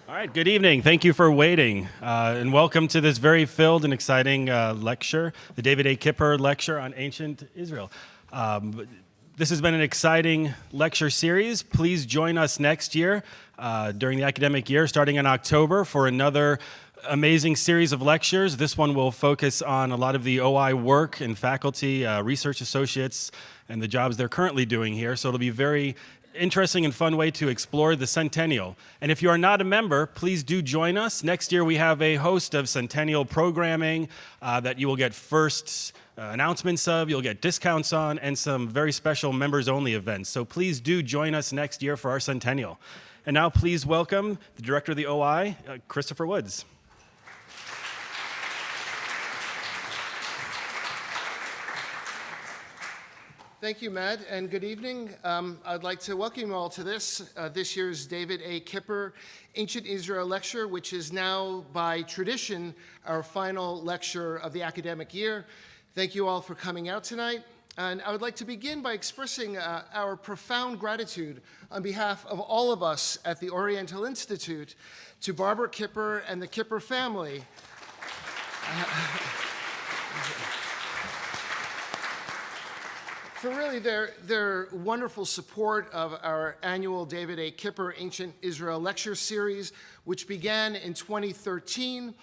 All right, good evening. Thank you for waiting, and welcome to this very filled and exciting lecture, the David A. Kipper Lecture on Ancient Israel. This has been an exciting lecture series. Please join us next year during the academic year, starting in October, for another amazing series of lectures. This one will focus on a lot of the OI work and faculty, research associates, and the jobs they're currently doing here. So it'll be very interesting and fun way to explore the centennial. And if you are not a member, please do join us. Next year we have a host of centennial programming that you will get first announcements of, you'll get discounts on, and some very special members-only events. So please do join us next year for our centennial. And now please welcome the director of the OI, Christopher Woods. Thank you, Matt, and good evening. I'd like to welcome you all to this year's David A. Kipper Ancient Israel Lecture, which is now, by tradition, our final lecture of the academic year. Thank you all for coming out tonight. And I would like to begin by expressing our profound gratitude on behalf of all of us at the Oriental Institute to Barbara Kipper and the Kipper family. For really their wonderful support of our annual David A. Kipper Ancient Israel Lecture Series, which began in 2013.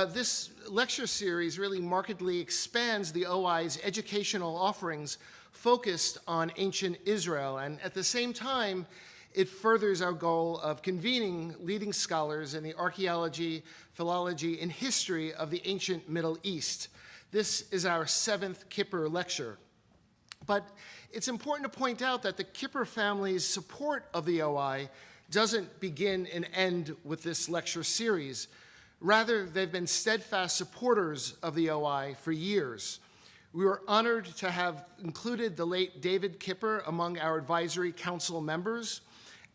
This lecture series really markedly expands the OI's educational offerings focused on ancient Israel, and at the same time, it furthers our goal of convening leading scholars in the archaeology, philology, and history of the ancient Middle East. This is our 7th Kipper Lecture. But it's important to point out that the Kipper family's support of the OI doesn't begin and end with this lecture series. Rather, they've been steadfast supporters of the OI for years. We were honored to have included the late David Kipper among our advisory council members,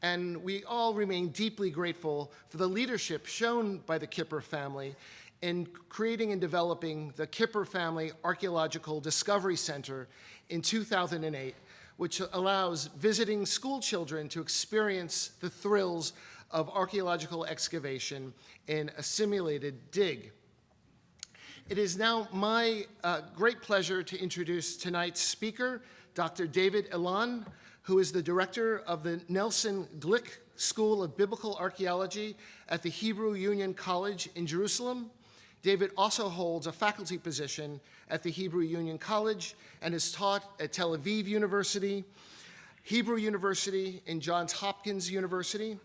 and we all remain deeply grateful for the leadership shown by the Kipper family in creating and developing the Kipper Family Archaeological Discovery Center in 2008, which allows visiting school children to experience the thrills of archaeological excavation in a simulated dig. It is now my great pleasure to introduce tonight's speaker, Dr. Дэвид Илан, who is the director of the Nelson Glick School of Biblical Archaeology at the Hebrew Union College in Jerusalem. David also holds a faculty position at the Hebrew Union College and is taught at Tel Aviv University, Hebrew University, and Johns Hopkins University.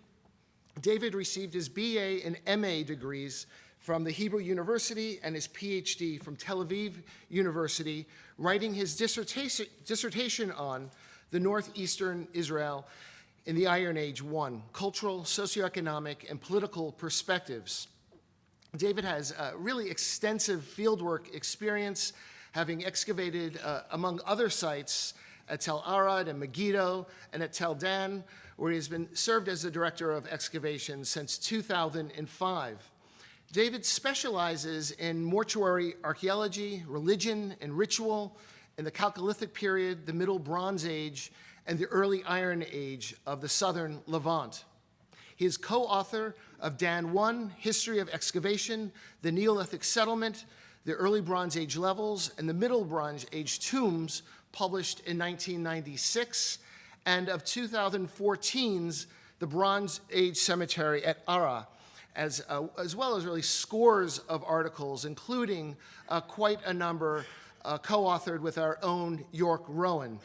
David received his BA and MA degrees from the Hebrew University and his PhD from Tel Aviv University, writing his dissertation on the Northeastern Israel in the Iron Age I, Cultural, Socioeconomic, and Political Perspectives. David has really extensive fieldwork experience, having excavated, among other sites, at Tel Arad and Megiddo and at Tel Dan, where he has been served as the director of excavation since 2005. David specializes in mortuary archaeology, religion, and ritual in the Chalcolithic period, the Middle Bronze Age, and the early Iron Age of the southern Levant. He is co-author of Dan 1, History of Excavation, the Neolithic Settlement, the Early Bronze Age Levels, and the Middle Bronze Age Tombs, published in 1996, and of 2014's The Bronze Age Cemetery at Ara, as well as really scores of articles, including quite a number co-authored with our own York Rowan.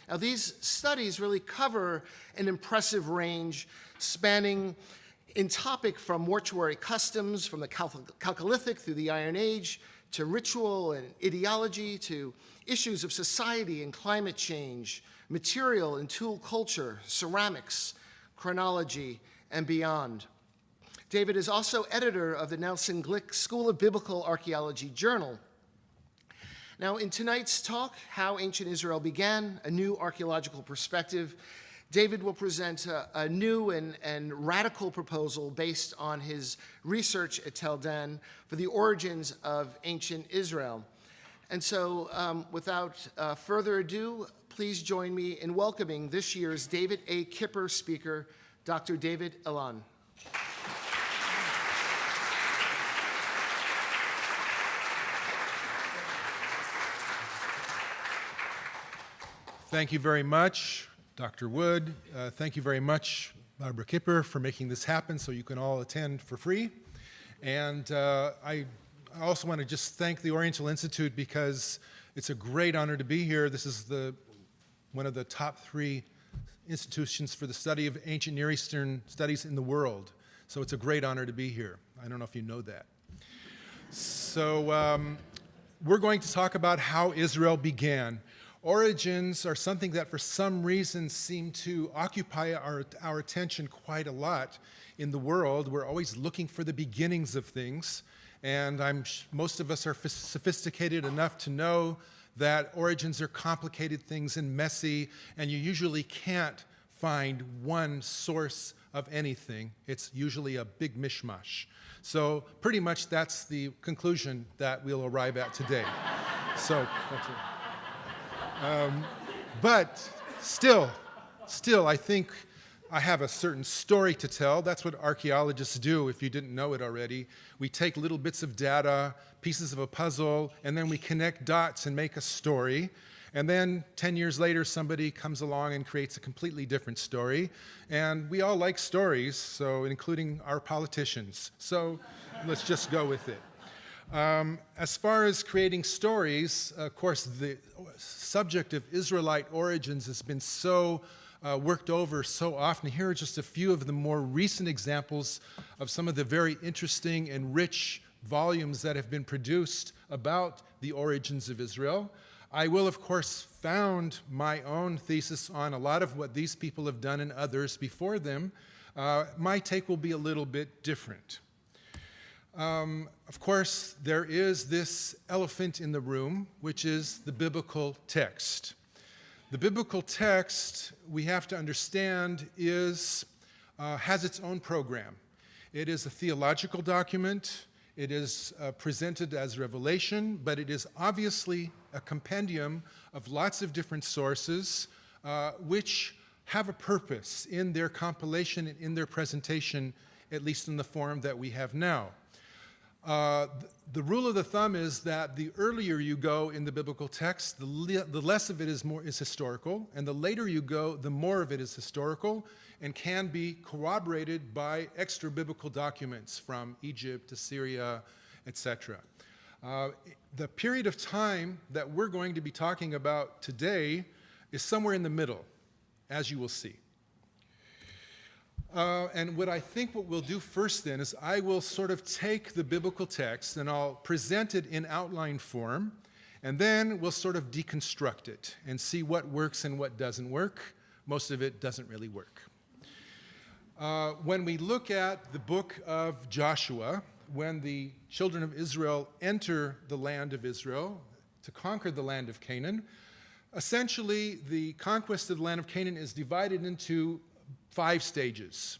Now, these studies really cover an impressive range spanning in topic from mortuary customs from the Chalcolithic through the Iron Age, to ritual and ideology, to issues of society and climate change, material and tool culture, ceramics, chronology, and beyond. David is also editor of the Nelson Glick School of Biblical Archaeology Journal. Now, in tonight's talk, How Ancient Israel Began, a New Archaeological Perspective, David will present a new and radical proposal based on his research at Tel Dan for the origins of ancient Israel. And so, without further ado, please join me in welcoming this year's David A. Kipper speaker, Dr. Дэвид Илан. Thank you very much, Dr. Wood. Thank you very much, Barbara Kipper, for making this happen so you can all attend for free. And I also want to just thank the Oriental Institute because it's a great honor to be here. This is one of the top 3 institutions for the study of ancient Near Eastern studies in the world. So it's a great honor to be here. I don't know if you know that. So we're going to talk about how Israel began. Origins are something that for some reason seem to occupy our attention quite a lot in the world. We're always looking for the beginnings of things, and most of us are sophisticated enough to know that origins are complicated things and messy, and you usually can't find one source of anything. It's usually a big mishmash. So pretty much that's the conclusion that we'll arrive at today. So that's it. But still, I think I have a certain story to tell. That's what archaeologists do, if you didn't know it already. We take little bits of data, pieces of a puzzle, and then we connect dots and make a story. And then 10 years later, somebody comes along and creates a completely different story. And we all like stories, so including our politicians. So let's just go with it. As far as creating stories, of course, the subject of Israelite origins has been so worked over so often. Here are just a few of the more recent examples of some of the very interesting and rich volumes that have been produced about the origins of Israel. I will, of course, found my own thesis on a lot of what these people have done and others before them. My take will be a little bit different. Of course, there is this elephant in the room, which is the biblical text. The biblical text, we have to understand, has its own program. It is a theological document. It is presented as revelation, but it is obviously a compendium of lots of different sources which have a purpose in their compilation and in their presentation, at least in the form that we have now. The rule of the thumb is that the earlier you go in the biblical text, the less of it is historical, and the later you go, the more of it is historical and can be corroborated by extra biblical documents from Egypt to Syria, etc. The period of time that we're going to be talking about today is somewhere in the middle, as you will see. And what we'll do first then is I will sort of take the biblical text and I'll present it in outline form, and then we'll sort of deconstruct it and see what works and what doesn't work. Most of it doesn't really work. When we look at the book of Joshua, when the children of Israel enter the land of Israel to conquer the land of Canaan, essentially the conquest of the land of Canaan is divided into 5 stages.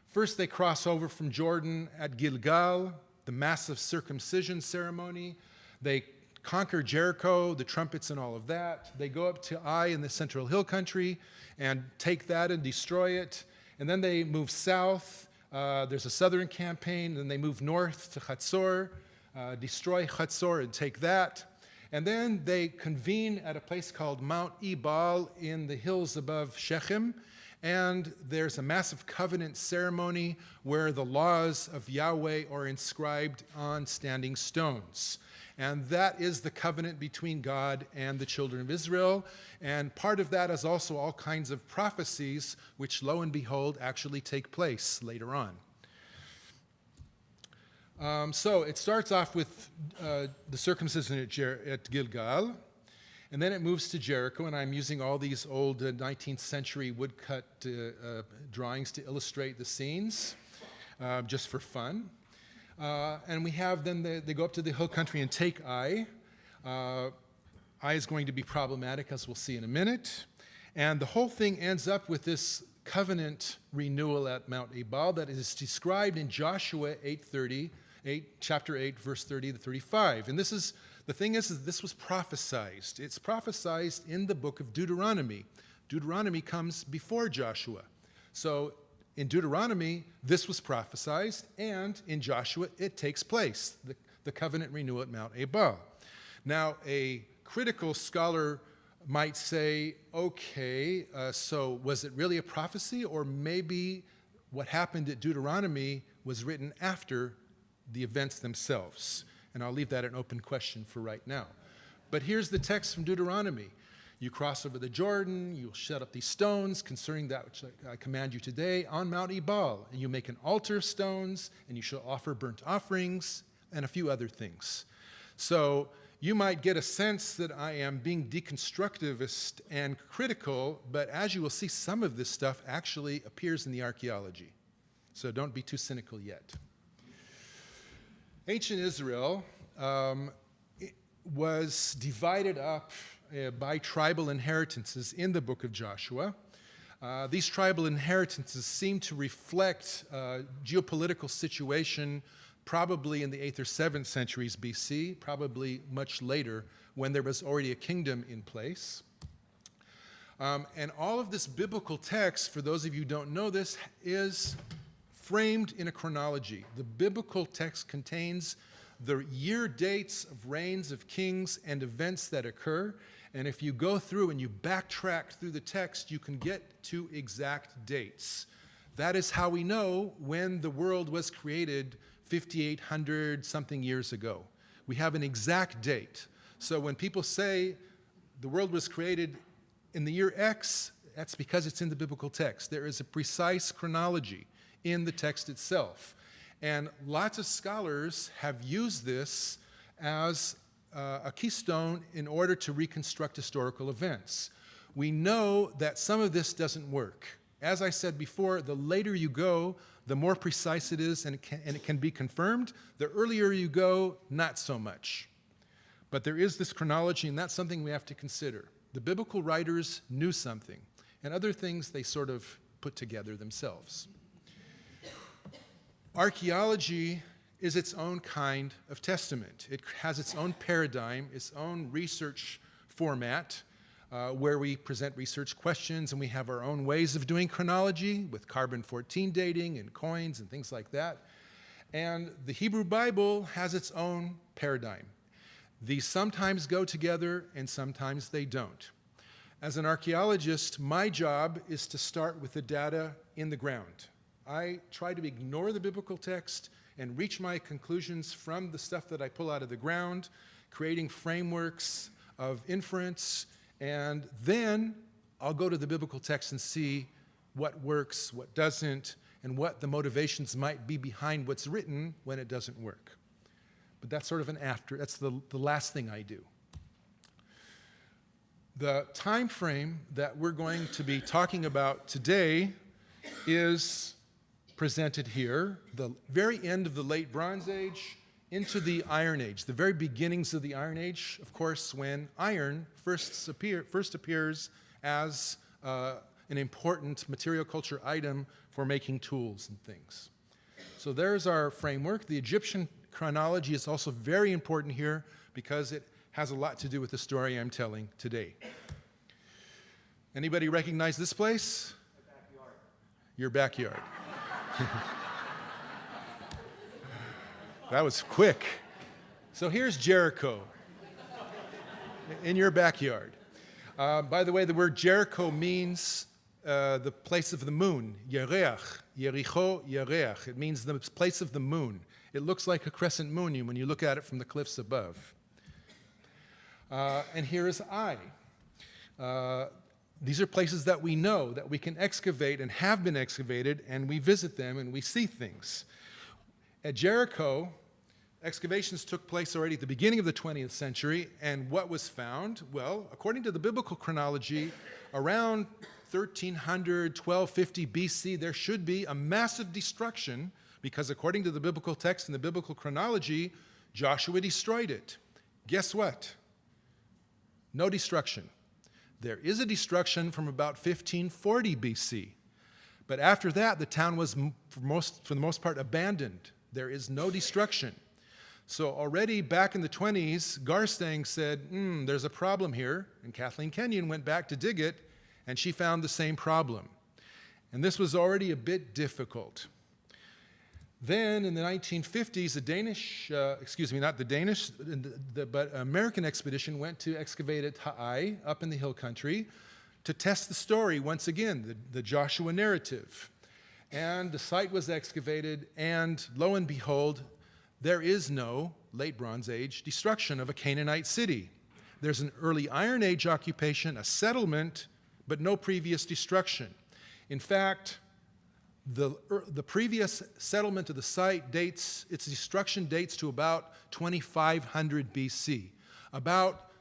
First, they cross over from Jordan at Gilgal, the massive circumcision ceremony. They conquer Jericho, the trumpets and all of that. They go up to Ai in the Central Hill Country and take that and destroy it. And then they move south. There's a southern campaign. Then they move north to Chatzor, destroy Chatzor and take that. And then they convene at a place called Mount Ebal in the hills above Shechem. And there's a massive covenant ceremony where the laws of Yahweh are inscribed on standing stones. And that is the covenant between God and the children of Israel. And part of that is also all kinds of prophecies, which, lo and behold, actually take place later on. So it starts off with the circumcision at Gilgal. And then it moves to Jericho, and I'm using all these old 19th century woodcut drawings to illustrate the scenes, just for fun. And we have then they go up to the hill country and take Ai. Ai is going to be problematic, as we'll see in a minute. And the whole thing ends up with this covenant renewal at Mount Ebal that is described in Joshua chapter 8, verse 30 to 35. And the thing is this was prophesized. It's prophesized in the book of Deuteronomy. Deuteronomy comes before Joshua. So in Deuteronomy, this was prophesized, and in Joshua, it takes place, the covenant renewal at Mount Ebal. Now, a critical scholar might say, okay, so was it really a prophecy, or maybe what happened at Deuteronomy was written after the events themselves? And I'll leave that an open question for right now. But here's the text from Deuteronomy. You cross over the Jordan, you'll shut up these stones concerning that which I command you today on Mount Ebal, and you make an altar of stones, and you shall offer burnt offerings, and a few other things. So you might get a sense that I am being deconstructivist and critical, but as you will see, some of this stuff actually appears in the archaeology. So don't be too cynical yet. Ancient Israel was divided up by tribal inheritances in the book of Joshua. These tribal inheritances seem to reflect geopolitical situation probably in the 8th or 7th centuries BC, probably much later when there was already a kingdom in place. And all of this biblical text, for those of you who don't know this, is framed in a chronology. The biblical text contains the year dates of reigns of kings and events that occur. And if you go through and you backtrack through the text, you can get to exact dates. That is how we know when the world was created 5,800 something years ago. We have an exact date. So when people say the world was created in the year X, that's because it's in the biblical text. There is a precise chronology in the text itself. And lots of scholars have used this as a keystone in order to reconstruct historical events. We know that some of this doesn't work. As I said before, the later you go, the more precise it is and it can be confirmed. The earlier you go, not so much. But there is this chronology, and that's something we have to consider. The biblical writers knew something, and other things they sort of put together themselves. Archaeology is its own kind of testament. It has its own paradigm, its own research format, where we present research questions, and we have our own ways of doing chronology with carbon-14 dating and coins and things like that. And the Hebrew Bible has its own paradigm. These sometimes go together and sometimes they don't. As an archaeologist, my job is to start with the data in the ground. I try to ignore the biblical text and reach my conclusions from the stuff that I pull out of the ground, creating frameworks of inference, and then I'll go to the biblical text and see what works, what doesn't, and what the motivations might be behind what's written when it doesn't work. But that's sort of an after, that's the last thing I do. The time frame that we're going to be talking about today is presented here, the very end of the late Bronze Age into the Iron Age, the very beginnings of the Iron Age, of course, when iron first appears as an important material culture item for making tools and things. So there's our framework. The Egyptian chronology is also very important here because it has a lot to do with the story I'm telling today. Anybody recognize this place? My backyard. Your backyard. That was quick. So here's Jericho in your backyard. By the way, the word Jericho means the place of the moon, Yereach, Yericho, Yereach. It means the place of the moon. It looks like a crescent moon when you look at it from the cliffs above. And here is Ai. These are places that we know, that we can excavate and have been excavated, and we visit them and we see things. At Jericho, excavations took place already at the beginning of the 20th century, and what was found? Well, according to the biblical chronology, around 1300, 1250 BC, there should be a massive destruction, because according to the biblical text and the biblical chronology, Joshua destroyed it. Guess what? No destruction. There is a destruction from about 1540 BC. But after that, the town was, for the most part, abandoned. There is no destruction. So already back in the 20s, Garstang said, there's a problem here. And Kathleen Kenyon went back to dig it, and she found the same problem. And this was already a bit difficult. Then in the 1950s, but American expedition went to excavate at Ha'ai, up in the hill country, to test the story once again, the Joshua narrative. And the site was excavated, and lo and behold, there is no late Bronze Age destruction of a Canaanite city. There's an early Iron Age occupation, a settlement, but no previous destruction. In fact, the previous settlement of the site its destruction dates to about 2500 BC, about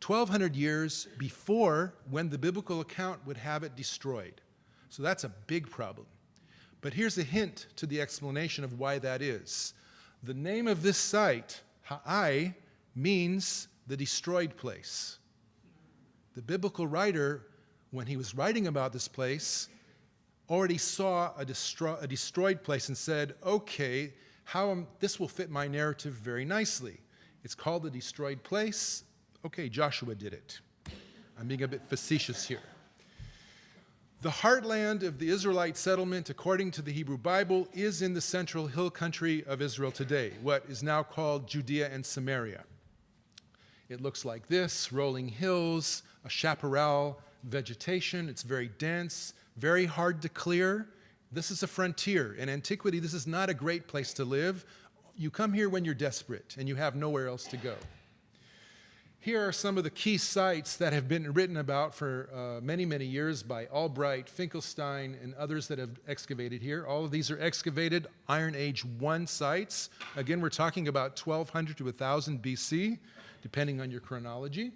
1200 years before when the biblical account would have it destroyed. So that's a big problem. But here's a hint to the explanation of why that is. The name of this site, Ha'ai, means the destroyed place. The biblical writer, when he was writing about this place, already saw a destroyed place and said, okay, this will fit my narrative very nicely. It's called the destroyed place. Okay, Joshua did it. I'm being a bit facetious here. The heartland of the Israelite settlement, according to the Hebrew Bible, is in the central hill country of Israel today, what is now called Judea and Samaria. It looks like this, rolling hills, a chaparral vegetation. It's very dense, very hard to clear. This is a frontier. In antiquity, this is not a great place to live. You come here when you're desperate and you have nowhere else to go. Here are some of the key sites that have been written about for many, many years by Albright, Finkelstein, and others that have excavated here. All of these are excavated Iron Age 1 sites. Again, we're talking about 1200 to 1000 BC, depending on your chronology.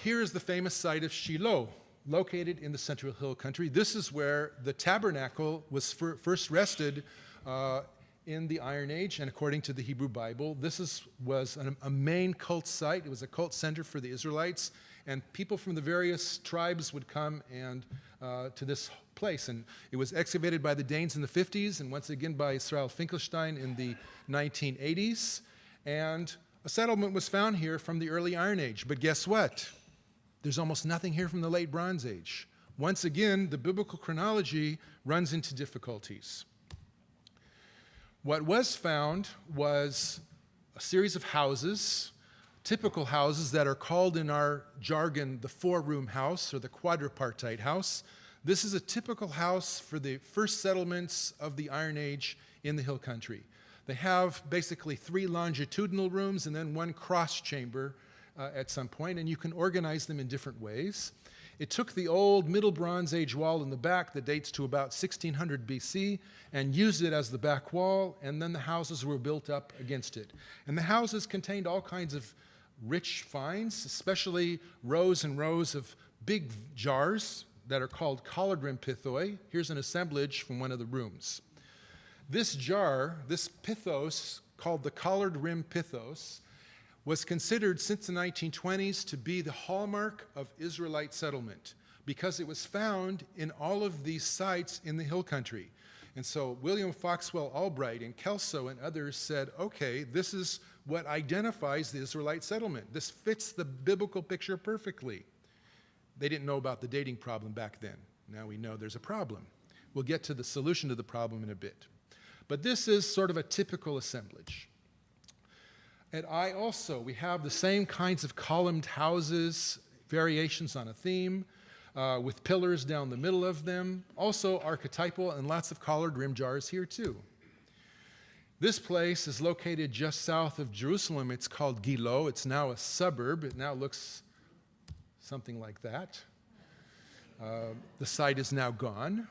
Here is the famous site of Shiloh, located in the central hill country. This is where the tabernacle was first rested in the Iron Age, and according to the Hebrew Bible, this was a main cult site. It was a cult center for the Israelites, and people from the various tribes would come and to this place. And it was excavated by the Danes in the 50s, and once again by Israel Finkelstein in the 1980s. And a settlement was found here from the early Iron Age. But guess what? There's almost nothing here from the late Bronze Age. Once again, the biblical chronology runs into difficulties. What was found was a series of houses, typical houses that are called in our jargon the four-room house or the quadripartite house. This is a typical house for the first settlements of the Iron Age in the hill country. They have basically 3 longitudinal rooms and then 1 cross chamber at some point, and you can organize them in different ways. It took the old Middle Bronze Age wall in the back that dates to about 1600 BC and used it as the back wall, and then the houses were built up against it. And the houses contained all kinds of rich finds, especially rows and rows of big jars that are called collared rim pithoi. Here's an assemblage from one of the rooms. This jar, this pithos, called the collared rim pithos, was considered since the 1920s to be the hallmark of Israelite settlement because it was found in all of these sites in the hill country. And so William Foxwell Albright and Kelso and others said, okay, this is what identifies the Israelite settlement. This fits the biblical picture perfectly. They didn't know about the dating problem back then. Now we know there's a problem. We'll get to the solution to the problem in a bit. But this is sort of a typical assemblage. At I also, we have the same kinds of columned houses, variations on a theme, with pillars down the middle of them, also archetypal and lots of collared rim jars here too. This place is located just south of Jerusalem. It's called Gilo. It's now a suburb. It now looks something like that. The site is now gone,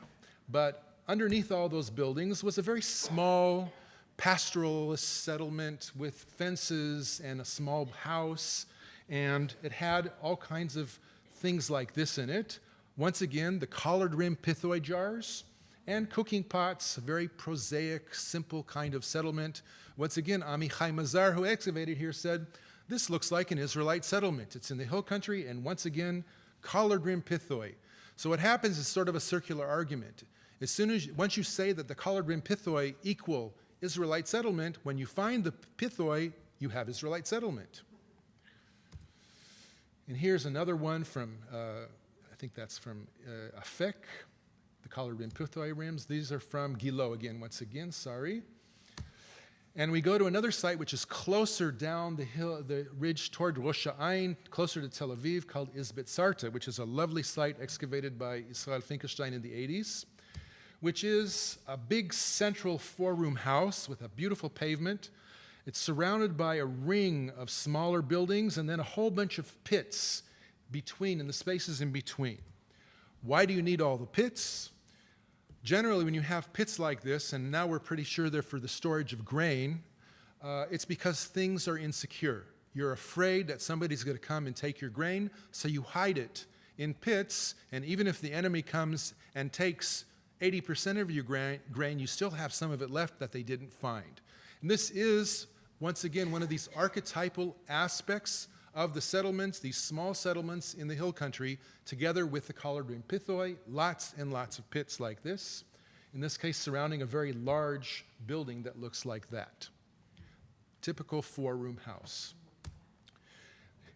but underneath all those buildings was a very small pastoralist settlement with fences and a small house, and it had all kinds of things like this in it. Once again, the collared rim pithoi jars and cooking pots, a very prosaic, simple kind of settlement. Once again, Amichai Mazar, who excavated here, said, this looks like an Israelite settlement. It's in the hill country, and once again, collared rim pithoi. So what happens is sort of a circular argument. Once you say that the collared rim pithoi equal Israelite settlement, when you find the pithoi, you have Israelite settlement. And here's another one from, I think that's from Afek, the colored rim, puthoi rims. These are from Gilo again, once again, sorry. And we go to another site which is closer down the hill, the ridge toward Rosh Ha'ain, closer to Tel Aviv, called Izbit Sarta, which is a lovely site excavated by Israel Finkelstein in the 80s, which is a big central four-room house with a beautiful pavement. It's surrounded by a ring of smaller buildings and then a whole bunch of pits between, in the spaces in between. Why do you need all the pits? Generally, when you have pits like this, and now we're pretty sure they're for the storage of grain, it's because things are insecure. You're afraid that somebody's going to come and take your grain, so you hide it in pits, and even if the enemy comes and takes 80% of your grain, you still have some of it left that they didn't find. And this is, once again, one of these archetypal aspects of the settlements, these small settlements in the hill country, together with the collared rim pithoi, lots and lots of pits like this, in this case surrounding a very large building that looks like that. Typical four-room house.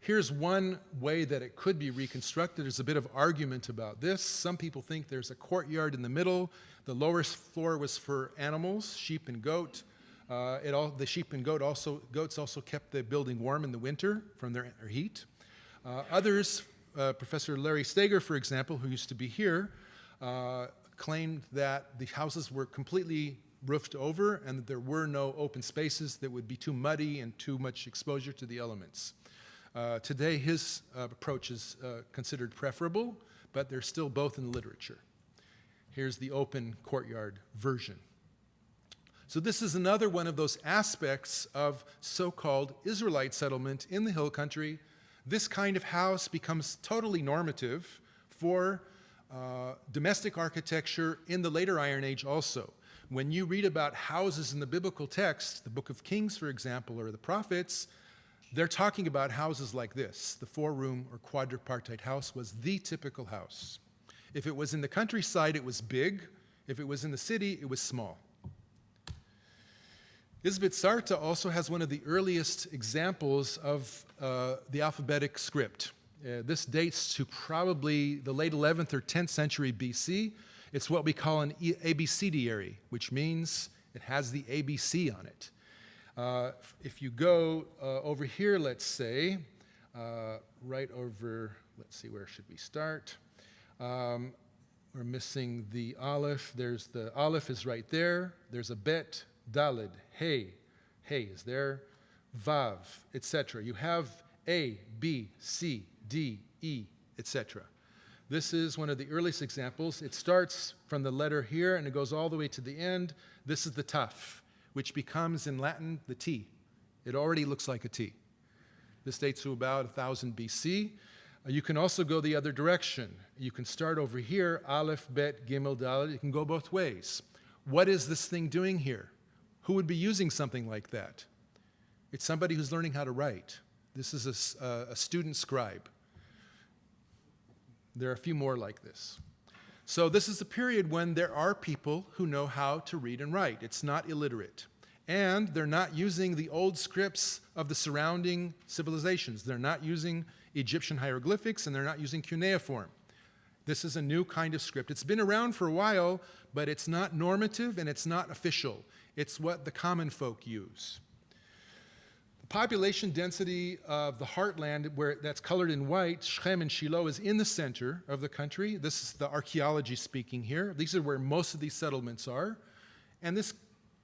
Here's one way that it could be reconstructed. There's a bit of argument about this. Some people think there's a courtyard in the middle. The lower floor was for animals, sheep and goat. The sheep and goats also kept the building warm in the winter from their heat. Others, Professor Larry Steger, for example, who used to be here, claimed that the houses were completely roofed over and that there were no open spaces that would be too muddy and too much exposure to the elements. Today, his approach is considered preferable, but they're still both in the literature. Here's the open courtyard version. So this is another one of those aspects of so-called Israelite settlement in the hill country. This kind of house becomes totally normative for domestic architecture in the later Iron Age also. When you read about houses in the biblical text, the Book of Kings, for example, or the prophets, they're talking about houses like this. The four-room or quadripartite house was the typical house. If it was in the countryside, it was big. If it was in the city, it was small. Izbit Sarta also has one of the earliest examples of the alphabetic script. This dates to probably the late 11th or 10th century BC. It's what we call an abecedary, which means it has the ABC on it. If you go over here, let's say, right over, let's see, where should we start? We're missing the aleph. There's the aleph is right there. There's a bet, dalid, hey is there, vav, etc. You have A, B, C, D, E, etc. This is one of the earliest examples. It starts from the letter here and it goes all the way to the end. This is the taf, which becomes in Latin the T. It already looks like a T. This dates to about 1000 BC. You can also go the other direction. You can start over here, aleph, bet, gimel, daled. You can go both ways. What is this thing doing here? Who would be using something like that? It's somebody who's learning how to write. This is a student scribe. There are a few more like this. So this is a period when there are people who know how to read and write. It's not illiterate. And they're not using the old scripts of the surrounding civilizations. They're not using Egyptian hieroglyphics, and they're not using cuneiform. This is a new kind of script. It's been around for a while, but it's not normative and it's not official. It's what the common folk use. The population density of the heartland, where that's colored in white, Shechem and Shiloh, is in the center of the country. This is the archaeology speaking here. These are where most of these settlements are. And this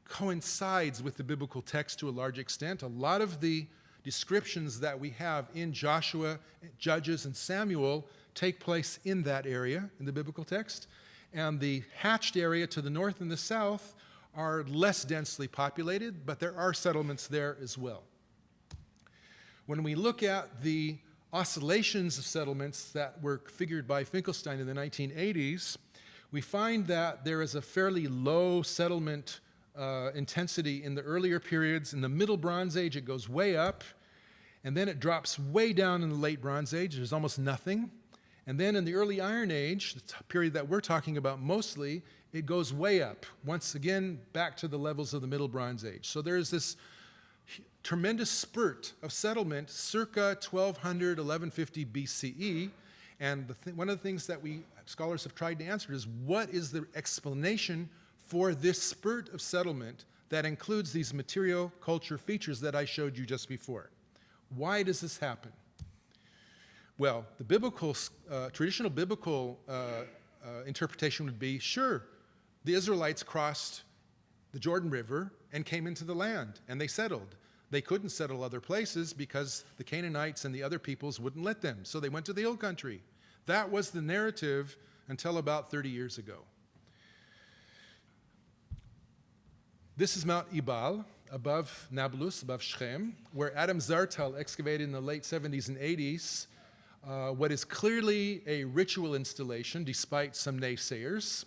coincides with the biblical text to a large extent. A lot of the descriptions that we have in Joshua, Judges, and Samuel take place in that area in the biblical text. And the hatched area to the north and the south are less densely populated, but there are settlements there as well. When we look at the oscillations of settlements that were figured by Finkelstein in the 1980s, we find that there is a fairly low settlement intensity in the earlier periods. In the Middle Bronze Age, it goes way up, and then it drops way down in the Late Bronze Age. There's almost nothing. And then in the Early Iron Age, the period that we're talking about mostly, it goes way up, once again, back to the levels of the Middle Bronze Age. So there's this tremendous spurt of settlement circa 1200, 1150 BCE, And one of the things that we scholars have tried to answer is, what is the explanation for this spurt of settlement that includes these material culture features that I showed you just before? Why does this happen? Well, the traditional biblical interpretation would be, sure, the Israelites crossed the Jordan River and came into the land, and they settled. They couldn't settle other places because the Canaanites and the other peoples wouldn't let them, so they went to the hill country. That was the narrative until about 30 years ago. This is Mount Ebal, above Nablus, above Shechem, where Adam Zartal excavated in the late 70s and 80s what is clearly a ritual installation, despite some naysayers.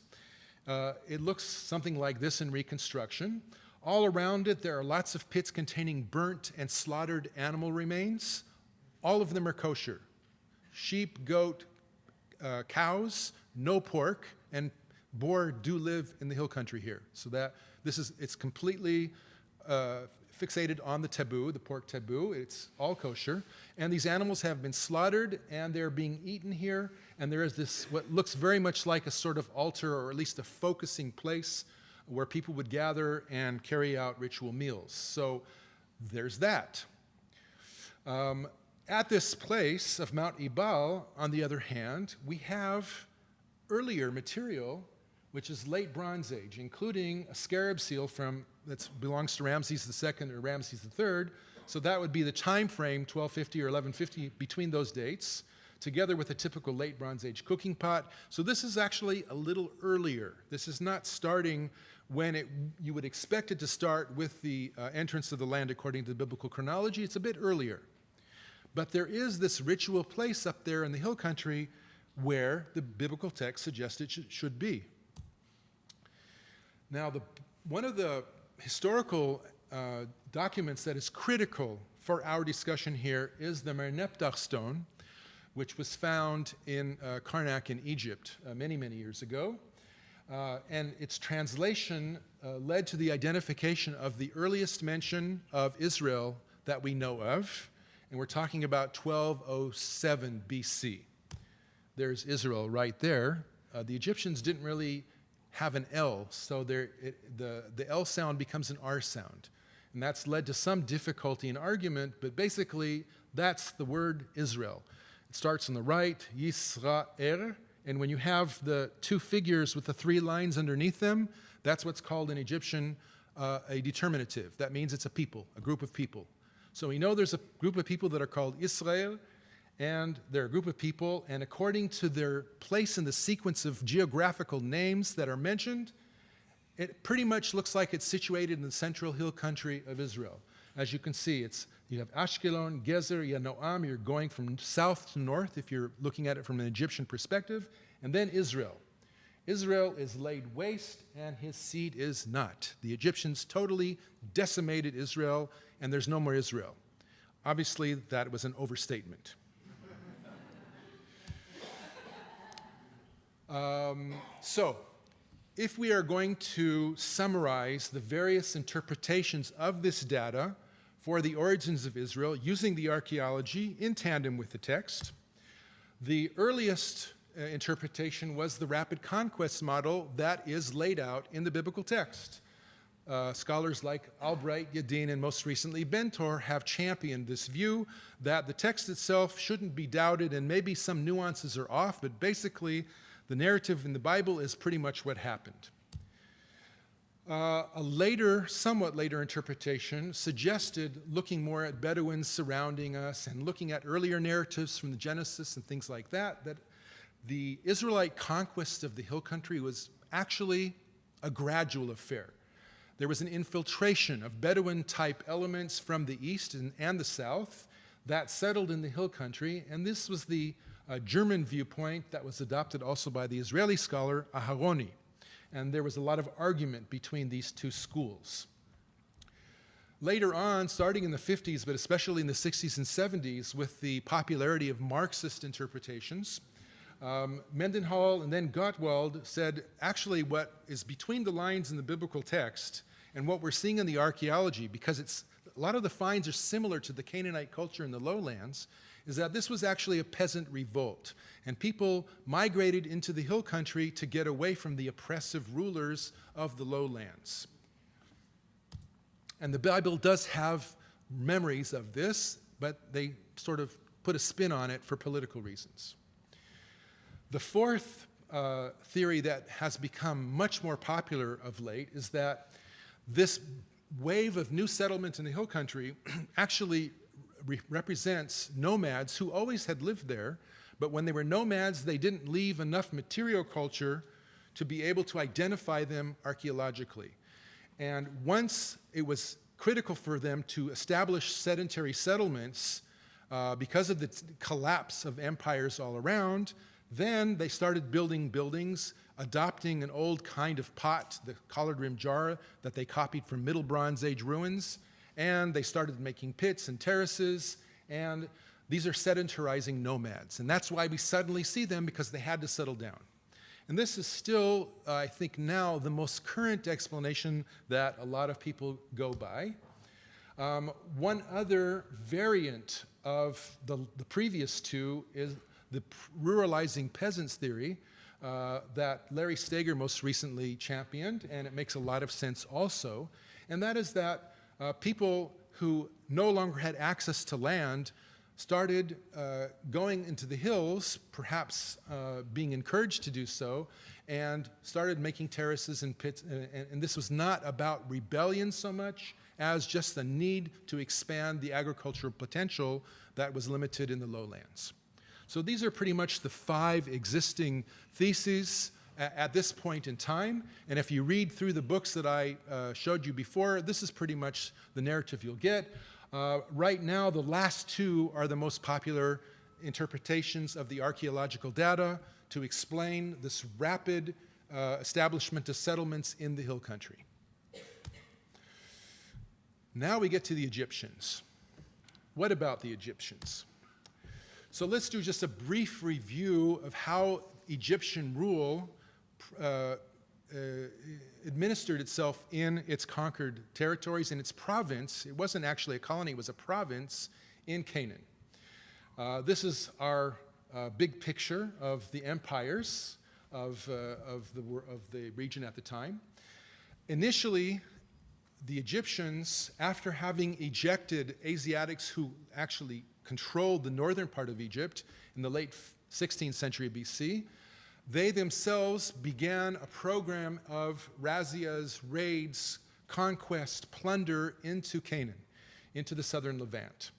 It looks something like this in reconstruction. All around it, there are lots of pits containing burnt and slaughtered animal remains. All of them are kosher. Sheep, goat, cows, no pork, and boar do live in the hill country here. So that it's completely fixated on the taboo, the pork taboo. It's all kosher. And these animals have been slaughtered, and they're being eaten here. And there is this, what looks very much like a sort of altar, or at least a focusing place, where people would gather and carry out ritual meals. So there's that. At this place of Mount Ebal, on the other hand, we have earlier material, which is late Bronze Age, including a scarab seal that belongs to Ramses II or Ramses III. So that would be the time frame, 1250 or 1150, between those dates, together with a typical late Bronze Age cooking pot. So this is actually a little earlier. This is not starting when you would expect it to start with the entrance of the land according to the biblical chronology. It's a bit earlier. But there is this ritual place up there in the hill country where the biblical text suggests it should be. Now, one of the historical documents that is critical for our discussion here is the Merneptah stone, which was found in Karnak in Egypt many, many years ago. And its translation led to the identification of the earliest mention of Israel that we know of, and we're talking about 1207 BC. There's Israel right there. The Egyptians didn't really have an L, so the L sound becomes an R sound. And that's led to some difficulty in argument, but basically that's the word Israel. It starts on the right, Yisrael, and when you have the two figures with the three lines underneath them, that's what's called in Egyptian a determinative. That means it's a people, a group of people. So we know there's a group of people that are called Israel, and they're a group of people, and according to their place in the sequence of geographical names that are mentioned, it pretty much looks like it's situated in the central hill country of Israel. As you can see, you have Ashkelon, Gezer, Yanoam. You're going from south to north if you're looking at it from an Egyptian perspective, and then Israel. Israel is laid waste, and his seed is not. The Egyptians totally decimated Israel, and there's no more Israel. Obviously, that was an overstatement. So, if we are going to summarize the various interpretations of this data for the origins of Israel using the archaeology in tandem with the text, the earliest interpretation was the rapid conquest model that is laid out in the biblical text. Scholars like Albright, Yadin, and most recently Bentor have championed this view that the text itself shouldn't be doubted, and maybe some nuances are off, but basically the narrative in the Bible is pretty much what happened. A somewhat later interpretation suggested looking more at Bedouins surrounding us and looking at earlier narratives from the Genesis and things like that, that the Israelite conquest of the hill country was actually a gradual affair. There was an infiltration of Bedouin-type elements from the east and the south that settled in the hill country, and this was the German viewpoint that was adopted also by the Israeli scholar Aharoni. And there was a lot of argument between these two schools. Later on, starting in the 50s, but especially in the 60s and 70s, with the popularity of Marxist interpretations, Mendenhall and then Gottwald said, actually what is between the lines in the biblical text and what we're seeing in the archaeology, because a lot of the finds are similar to the Canaanite culture in the lowlands, is that this was actually a peasant revolt, and people migrated into the hill country to get away from the oppressive rulers of the lowlands. And the Bible does have memories of this, but they sort of put a spin on it for political reasons. The fourth theory that has become much more popular of late is that this wave of new settlement in the hill country actually represents nomads who always had lived there, but when they were nomads, they didn't leave enough material culture to be able to identify them archaeologically. And once it was critical for them to establish sedentary settlements because of the collapse of empires all around, then they started building buildings, adopting an old kind of pot, the collared-rim jar that they copied from Middle Bronze Age ruins, and they started making pits and terraces, and these are sedentarizing nomads. And that's why we suddenly see them, because they had to settle down. And this is still, I think now, the most current explanation that a lot of people go by. One other variant of the previous two is the ruralizing peasants theory that Larry Steger most recently championed, and it makes a lot of sense also. And that is that people who no longer had access to land started going into the hills, perhaps being encouraged to do so, and started making terraces and pits. And this was not about rebellion so much as just the need to expand the agricultural potential that was limited in the lowlands. So these are pretty much the 5 existing theses at this point in time. And if you read through the books that I showed you before, this is pretty much the narrative you'll get. Right now, the last 2 are the most popular interpretations of the archaeological data to explain this rapid establishment of settlements in the hill country. Now we get to the Egyptians. What about the Egyptians? So let's do just a brief review of how Egyptian rule administered itself in its conquered territories, in its province. It wasn't actually a colony, it was a province in Canaan. This is our big picture of the empires of the region at the time. Initially, the Egyptians, after having ejected Asiatics who actually controlled the northern part of Egypt in the late 16th century BC, they themselves began a program of razzias, raids, conquest, plunder into Canaan, into the southern Levant.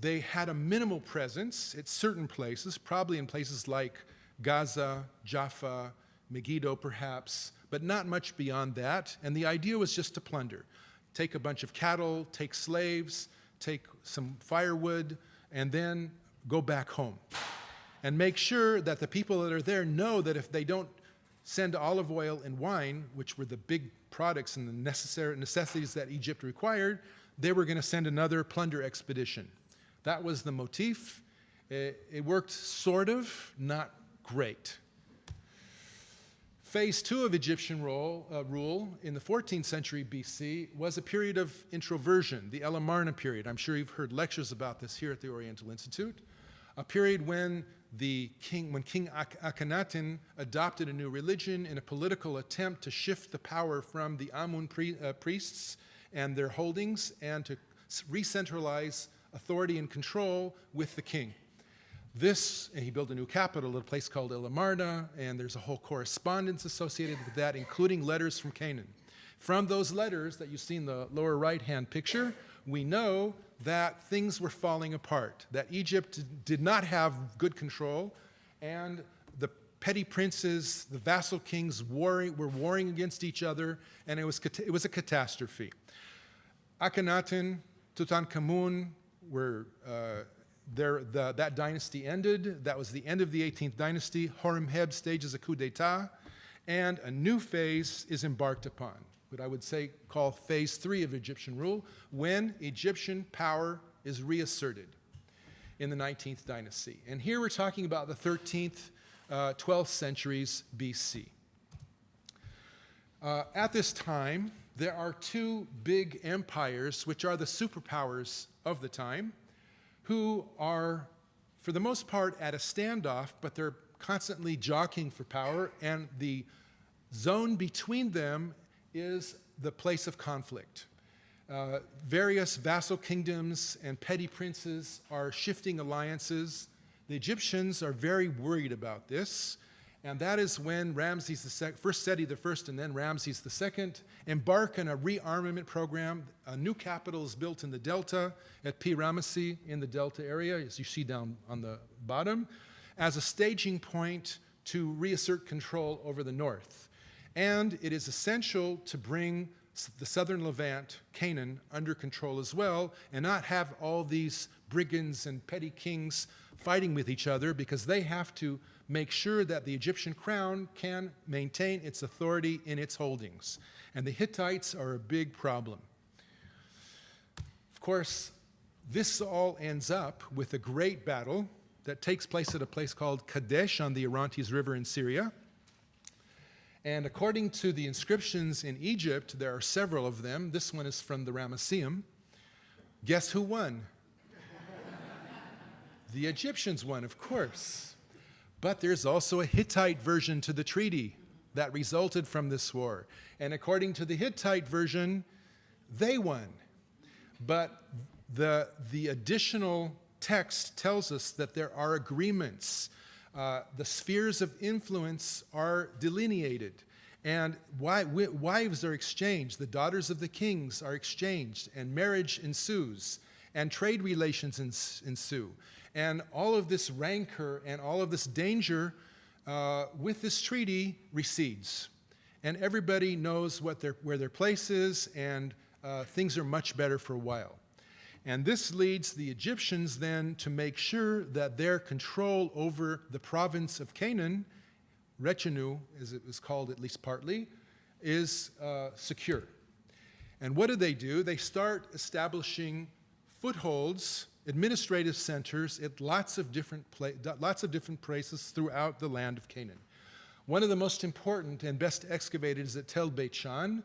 They had a minimal presence at certain places, probably in places like Gaza, Jaffa, Megiddo perhaps, but not much beyond that. And the idea was just to plunder. Take a bunch of cattle, take slaves, take some firewood, and then go back home. And make sure that the people that are there know that if they don't send olive oil and wine, which were the big products and the necessities that Egypt required, they were going to send another plunder expedition. That was the motif. It worked sort of, not great. Phase 2 of Egyptian rule in the 14th century BC was a period of introversion, the Elamarna period. I'm sure you've heard lectures about this here at the Oriental Institute. A period when King Akhenaten adopted a new religion in a political attempt to shift the power from the Amun priests and their holdings and to re-centralize authority and control with the king. And he built a new capital at a place called Elamarna, and there's a whole correspondence associated with that, including letters from Canaan. From those letters that you see in the lower right-hand picture, we know that things were falling apart, that Egypt did not have good control, and the petty princes, the vassal kings were warring against each other, and it was a catastrophe. Akhenaten, Tutankhamun that dynasty ended. That was the end of the 18th dynasty. Horemheb stages a coup d'etat, and a new phase is embarked upon, what I would say call phase 3 of Egyptian rule, when Egyptian power is reasserted in the 19th dynasty. And here we're talking about the 13th, 12th centuries BC. At this time, there are 2 big empires, which are the superpowers of the time, who are, for the most part, at a standoff, but they're constantly jockeying for power, and the zone between them is the place of conflict. Various vassal kingdoms and petty princes are shifting alliances. The Egyptians are very worried about this, and that is when Ramses II, first Seti I and then Ramses II, embark on a rearmament program. A new capital is built in the Delta at Pi-Ramesses in the Delta area, as you see down on the bottom, as a staging point to reassert control over the north. And it is essential to bring the southern Levant, Canaan, under control as well, and not have all these brigands and petty kings fighting with each other, because they have to make sure that the Egyptian crown can maintain its authority in its holdings. And the Hittites are a big problem. Of course, this all ends up with a great battle that takes place at a place called Kadesh on the Orontes River in Syria. And according to the inscriptions in Egypt, there are several of them. This one is from the Ramesseum. Guess who won? The Egyptians won, of course. But there's also a Hittite version to the treaty that resulted from this war. And according to the Hittite version, they won. But the additional text tells us that there are agreements. The spheres of influence are delineated, and wives are exchanged. The daughters of the kings are exchanged, and marriage ensues, and trade relations ensue. And all of this rancor and all of this danger with this treaty recedes. And everybody knows where their place is, and things are much better for a while. And this leads the Egyptians then to make sure that their control over the province of Canaan, Rechenu, as it was called at least partly, is secure. And what do? They start establishing footholds, administrative centers at lots of different places throughout the land of Canaan. One of the most important and best excavated is at Tel Beit Shan,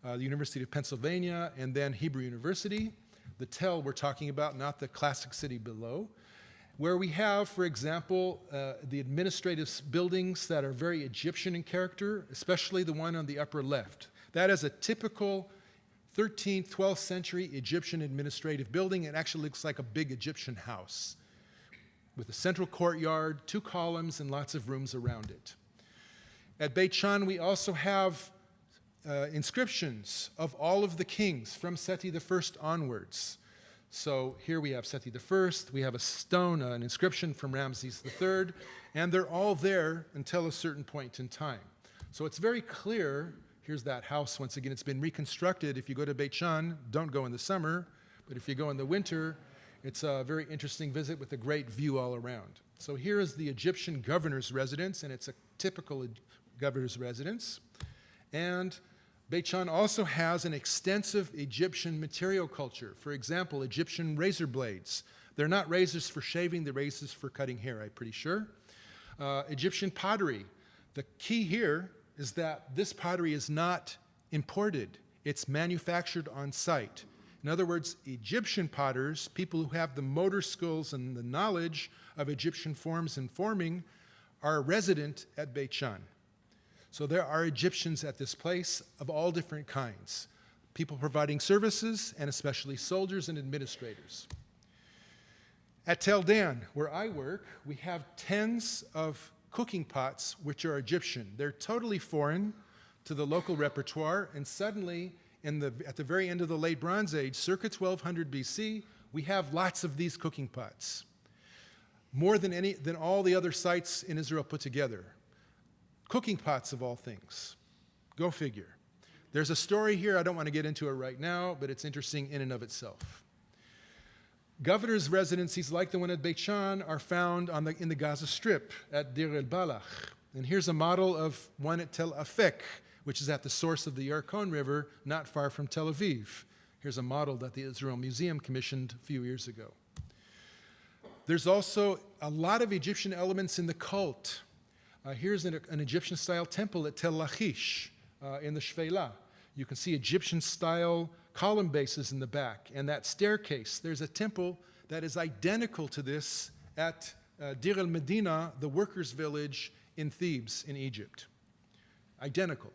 the University of Pennsylvania, and then Hebrew University. The Tel we're talking about, not the classic city below, where we have, for example, the administrative buildings that are very Egyptian in character, especially the one on the upper left. That is a typical 13th, 12th century Egyptian administrative building. It actually looks like a big Egyptian house with a central courtyard, 2 columns, and lots of rooms around it. At Beit Shan, we also have inscriptions of all of the kings from Seti I onwards. So here we have Seti I, we have a stone, an inscription from Ramses III, and they're all there until a certain point in time. So it's very clear. Here's that house. Once again, it's been reconstructed. If you go to Beit Shan, don't go in the summer, but if you go in the winter, it's a very interesting visit with a great view all around. So here is the Egyptian governor's residence, and it's a typical governor's residence. And Beit Shan also has an extensive Egyptian material culture. For example, Egyptian razor blades. They're not razors for shaving, they're razors for cutting hair, I'm pretty sure. Egyptian pottery. The key here is that this pottery is not imported. It's manufactured on site. In other words, Egyptian potters, people who have the motor skills and the knowledge of Egyptian forms and forming, are resident at Beit Shan. So there are Egyptians at this place of all different kinds, people providing services, and especially soldiers and administrators. At Tel Dan, where I work, we have tens of cooking pots which are Egyptian. They're totally foreign to the local repertoire, and suddenly, at the very end of the Late Bronze Age, circa 1200 BC, we have lots of these cooking pots, more than all the other sites in Israel put together. Cooking pots of all things. Go figure. There's a story here, I don't want to get into it right now, but it's interesting in and of itself. Governor's residencies like the one at Beit Shan are found in the Gaza Strip at Deir el-Balach. And here's a model of one at Tel Afek, which is at the source of the Yarkon River, not far from Tel Aviv. Here's a model that the Israel Museum commissioned a few years ago. There's also a lot of Egyptian elements in the cult. Here's an Egyptian-style temple at Tel Lachish in the Shveilah. You can see Egyptian-style column bases in the back. And that staircase, there's a temple that is identical to this at Dir el-Medina, the workers' village in Thebes in Egypt. Identical.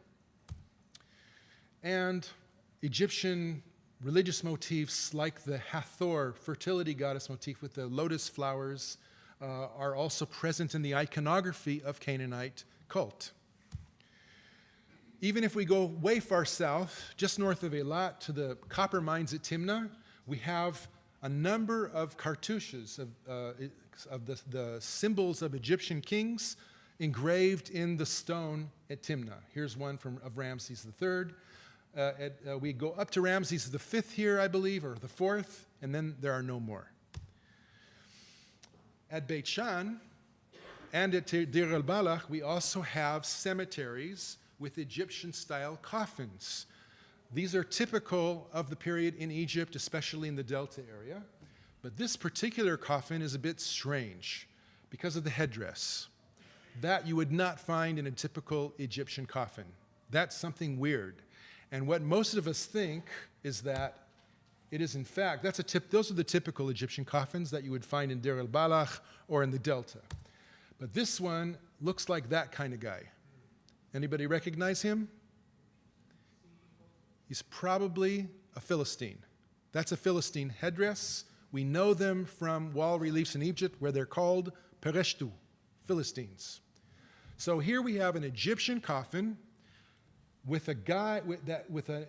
And Egyptian religious motifs like the Hathor, fertility goddess motif with the lotus flowers, are also present in the iconography of Canaanite cult. Even if we go way far south, just north of Eilat to the copper mines at Timnah, we have a number of cartouches of the symbols of Egyptian kings engraved in the stone at Timnah. Here's one of Ramses III. We go up to Ramses V here, I believe, or the fourth, and then there are no more. At Beit Shan and at Dir el-Balach, we also have cemeteries with Egyptian-style coffins. These are typical of the period in Egypt, especially in the Delta area. But this particular coffin is a bit strange because of the headdress. That you would not find in a typical Egyptian coffin. That's something weird. And what most of us think is that it is, in fact, those are the typical Egyptian coffins that you would find in Dir el-Balach or in the Delta. But this one looks like that kind of guy. Anybody recognize him? He's probably a Philistine. That's a Philistine headdress. We know them from wall reliefs in Egypt where they're called Pereshtu, Philistines. So here we have an Egyptian coffin with a guy, with an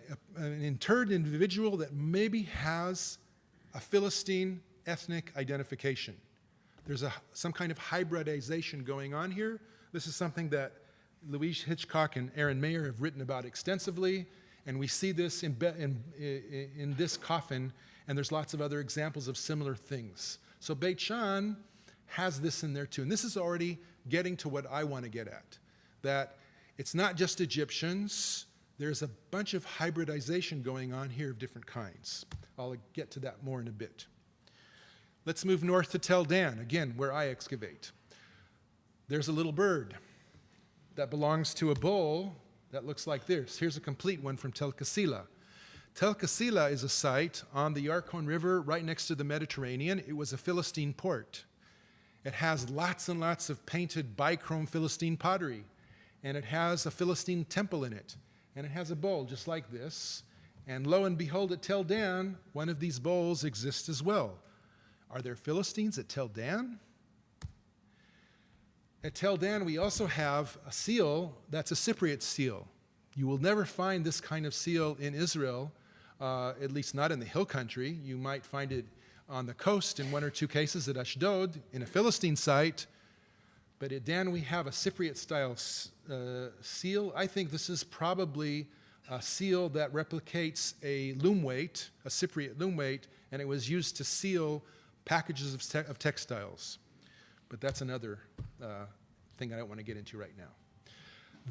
interred individual that maybe has a Philistine ethnic identification. There's some kind of hybridization going on here. This is something that Louise Hitchcock and Aaron Mayer have written about extensively, and we see this in this coffin, and there's lots of other examples of similar things. So Beit Shan has this in there too, and this is already getting to what I want to get at, that it's not just Egyptians, there's a bunch of hybridization going on here of different kinds. I'll get to that more in a bit. Let's move north to Tel Dan, again, where I excavate. There's a little bird that belongs to a bull that looks like this. Here's a complete one from Tel Kasila. Tel Kasila is a site on the Yarkon River right next to the Mediterranean. It was a Philistine port. It has lots and lots of painted bichrome Philistine pottery, and it has a Philistine temple in it, and it has a bowl just like this. And lo and behold, at Tel Dan, one of these bowls exists as well. Are there Philistines at Tel Dan? At Tel Dan, we also have a seal that's a Cypriot seal. You will never find this kind of seal in Israel, at least not in the hill country. You might find it on the coast in one or two cases at Ashdod, in a Philistine site. But at Dan, we have a Cypriot-style seal. I think this is probably a seal that replicates a loom weight, a Cypriot loom weight, and it was used to seal packages of textiles. But that's another thing I don't want to get into right now.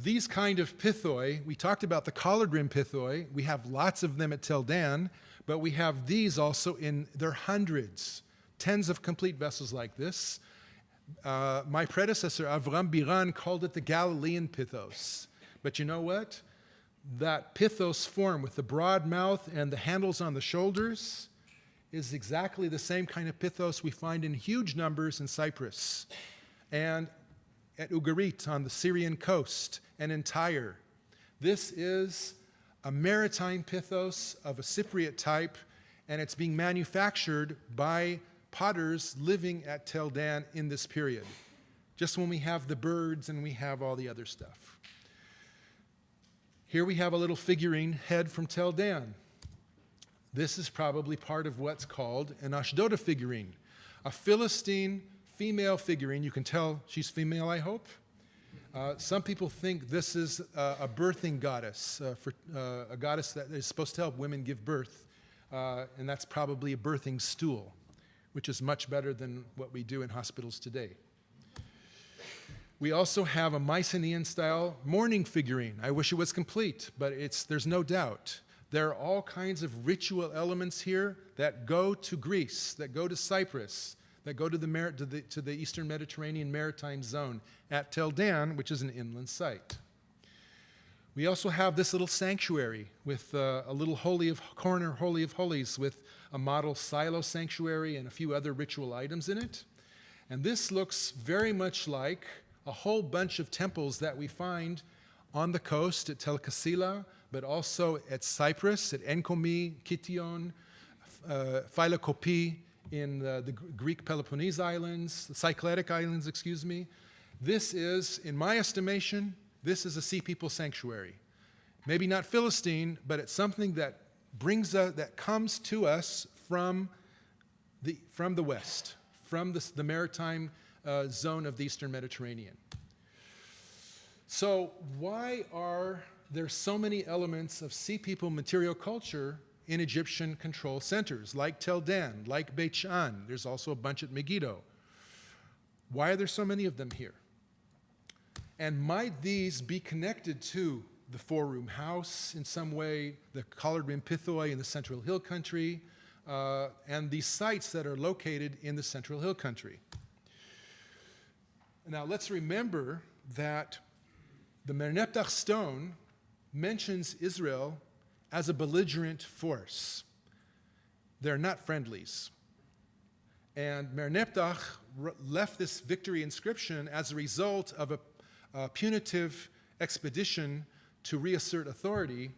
These kind of pithoi, we talked about the collared rim pithoi. We have lots of them at Tel Dan, but we have these also in their hundreds, tens of complete vessels like this. My predecessor, Avram Biran, called it the Galilean pithos. But you know what? That pithos form with the broad mouth and the handles on the shoulders is exactly the same kind of pithos we find in huge numbers in Cyprus and at Ugarit on the Syrian coast and in Tyre. This is a maritime pithos of a Cypriot type, and it's being manufactured by potters living at Tel Dan in this period, just when we have the birds and we have all the other stuff. Here we have a little figurine head from Tel Dan. This is probably part of what's called an Ashdod figurine, a Philistine female figurine. You can tell she's female, I hope. Some people think this is a birthing goddess, a goddess that is supposed to help women give birth, and that's probably a birthing stool, which is much better than what we do in hospitals today. We also have a Mycenaean-style mourning figurine. I wish it was complete, but there's no doubt. There are all kinds of ritual elements here that go to Greece, that go to Cyprus, that go to the Eastern Mediterranean maritime zone at Tel Dan, which is an inland site. We also have this little sanctuary with a little Holy of Holies with a model silo sanctuary, and a few other ritual items in it. And this looks very much like a whole bunch of temples that we find on the coast at Tel Kasila, but also at Cyprus, at Enkomi, Kition, Philokopi in the Greek Peloponnese Islands, the Cycladic Islands, excuse me. This is, in my estimation, this is a Sea People sanctuary. Maybe not Philistine, but it's something that that comes to us from the west, from the maritime zone of the Eastern Mediterranean. So why are there so many elements of Sea People material culture in Egyptian control centers, like Tel Dan, like Beit Shan? There's also a bunch at Megiddo. Why are there so many of them here? And might these be connected to the four-room house in some way, the collared rim pithoi in the Central Hill Country, and these sites that are located in the Central Hill Country? Now let's remember that the Merneptah stone mentions Israel as a belligerent force. They're not friendlies. And Merneptah left this victory inscription as a result of a punitive expedition to reassert authority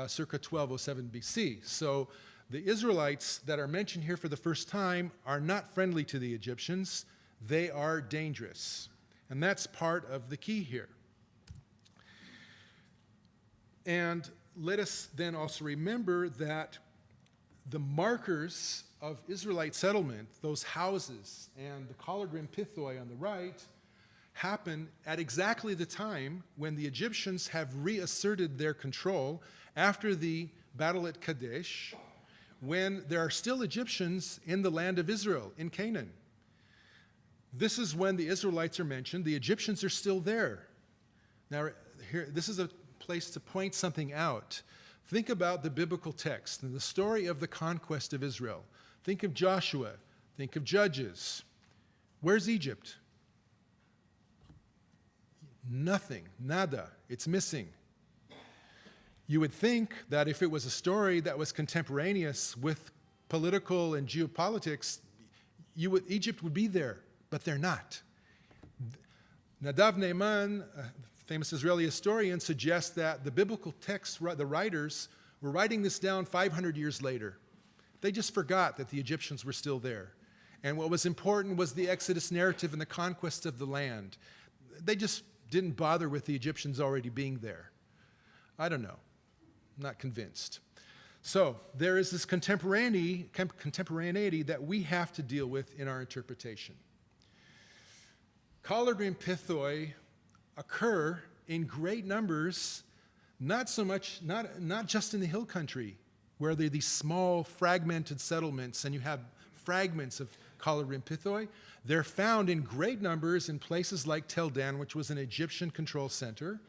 circa 1207 BC. So the Israelites that are mentioned here for the first time are not friendly to the Egyptians. They are dangerous. And that's part of the key here. And let us then also remember that the markers of Israelite settlement, those houses and the collared rim pithoi on the right, happen at exactly the time when the Egyptians have reasserted their control after the battle at Kadesh, when there are still Egyptians in the land of Israel, in Canaan. This is when the Israelites are mentioned. The Egyptians are still there. Now, here, this is a place to point something out. Think about the biblical text and the story of the conquest of Israel. Think of Joshua. Think of Judges. Where's Egypt? Nothing, nada, it's missing. You would think that if it was a story that was contemporaneous with political and geopolitics, Egypt would be there, but they're not. Nadav Neiman, a famous Israeli historian, suggests that the biblical texts, the writers, were writing this down 500 years later. They just forgot that the Egyptians were still there. And what was important was the Exodus narrative and the conquest of the land. They just didn't bother with the Egyptians already being there. I don't know. I'm not convinced. So there is this contemporaneity that we have to deal with in our interpretation. Collared rim pithoi occur in great numbers, not just in the hill country, where there are these small fragmented settlements and you have fragments of collared rim pithoi. They're found in great numbers in places like Tel Dan, which was an Egyptian control center.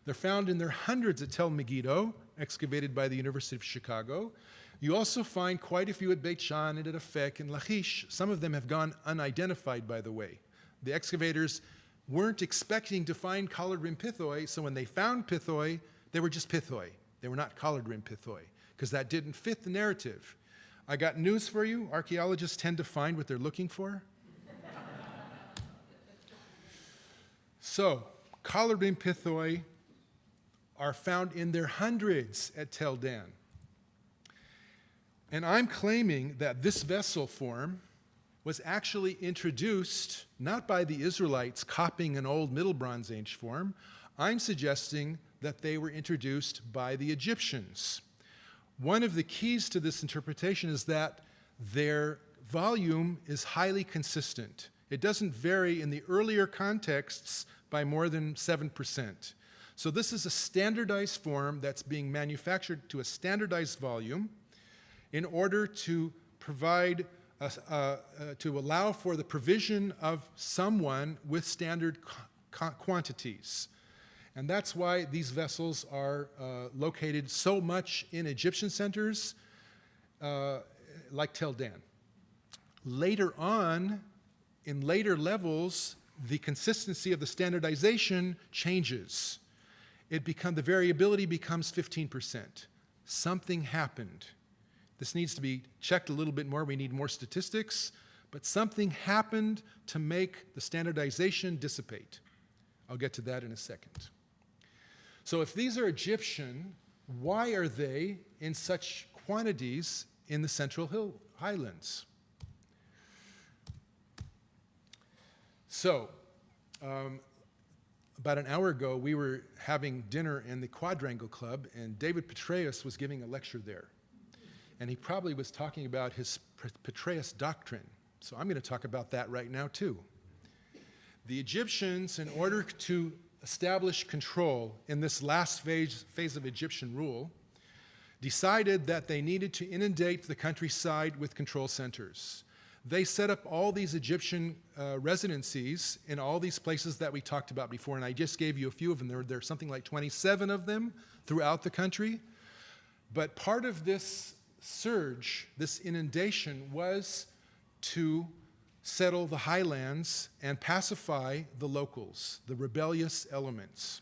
They're found in their hundreds at Tel Megiddo, excavated by the University of Chicago. You also find quite a few at Beit Shan and at Afek and Lachish. Some of them have gone unidentified, by the way. The excavators weren't expecting to find collared rim pithoi, so when they found pithoi, they were just pithoi. They were not collared rim pithoi, because that didn't fit the narrative. I got news for you. Archaeologists tend to find what they're looking for. So, collared rim pithoi are found in their hundreds at Tel Dan. And I'm claiming that this vessel form was actually introduced not by the Israelites copying an old Middle Bronze Age form. I'm suggesting that they were introduced by the Egyptians. One of the keys to this interpretation is that their volume is highly consistent. It doesn't vary in the earlier contexts by more than 7%. So this is a standardized form that's being manufactured to a standardized volume in order to provide, to allow for the provision of someone with standard quantities. And that's why these vessels are located so much in Egyptian centers, like Tel Dan. Later on, in later levels, the consistency of the standardization changes. The variability becomes 15%. Something happened. This needs to be checked a little bit more. We need more statistics. But something happened to make the standardization dissipate. I'll get to that in a second. So if these are Egyptian, why are they in such quantities in the Central Highlands? So, about an hour ago, we were having dinner in the Quadrangle Club, and David Petraeus was giving a lecture there. And he probably was talking about his Petraeus doctrine. So I'm going to talk about that right now, too. The Egyptians, in order to establish control in this last phase of Egyptian rule, decided that they needed to inundate the countryside with control centers. They set up all these Egyptian residencies in all these places that we talked about before, and I just gave you a few of them. There's something like 27 of them throughout the country. But part of this surge, this inundation, was to settle the highlands and pacify the locals, the rebellious elements.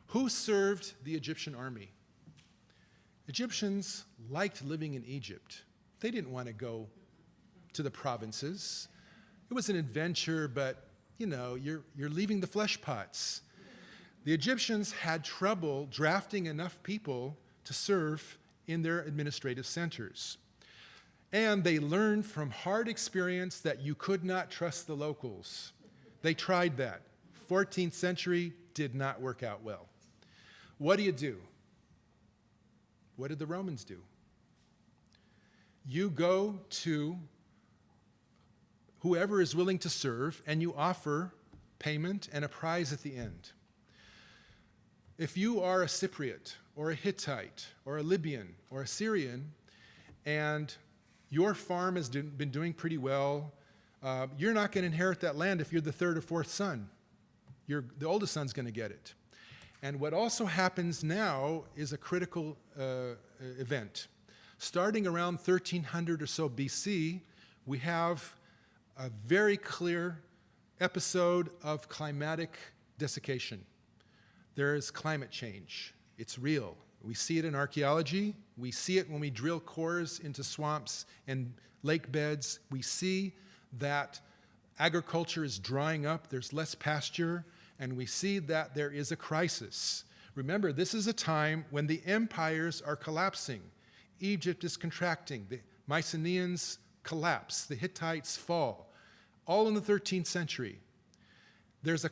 Who served the Egyptian army? Egyptians liked living in Egypt. They didn't want to go to the provinces. It was an adventure, but you know, you're leaving the flesh pots. The Egyptians had trouble drafting enough people to serve in their administrative centers. And they learned from hard experience that you could not trust the locals. They tried that. 14th century did not work out well. What do? What did the Romans do? You go to whoever is willing to serve, and you offer payment and a prize at the end. If you are a Cypriot, or a Hittite, or a Libyan, or a Syrian, and your farm has been doing pretty well, you're not going to inherit that land if you're the third or fourth son. The oldest son's going to get it. And what also happens now is a critical event. Starting around 1300 or so BC, we have a very clear episode of climatic desiccation. There is climate change. It's real. We see it in archaeology. We see it when we drill cores into swamps and lake beds. We see that agriculture is drying up. There's less pasture. And we see that there is a crisis. Remember, this is a time when the empires are collapsing. Egypt is contracting. The Mycenaeans collapse. The Hittites fall. All in the 13th century. There's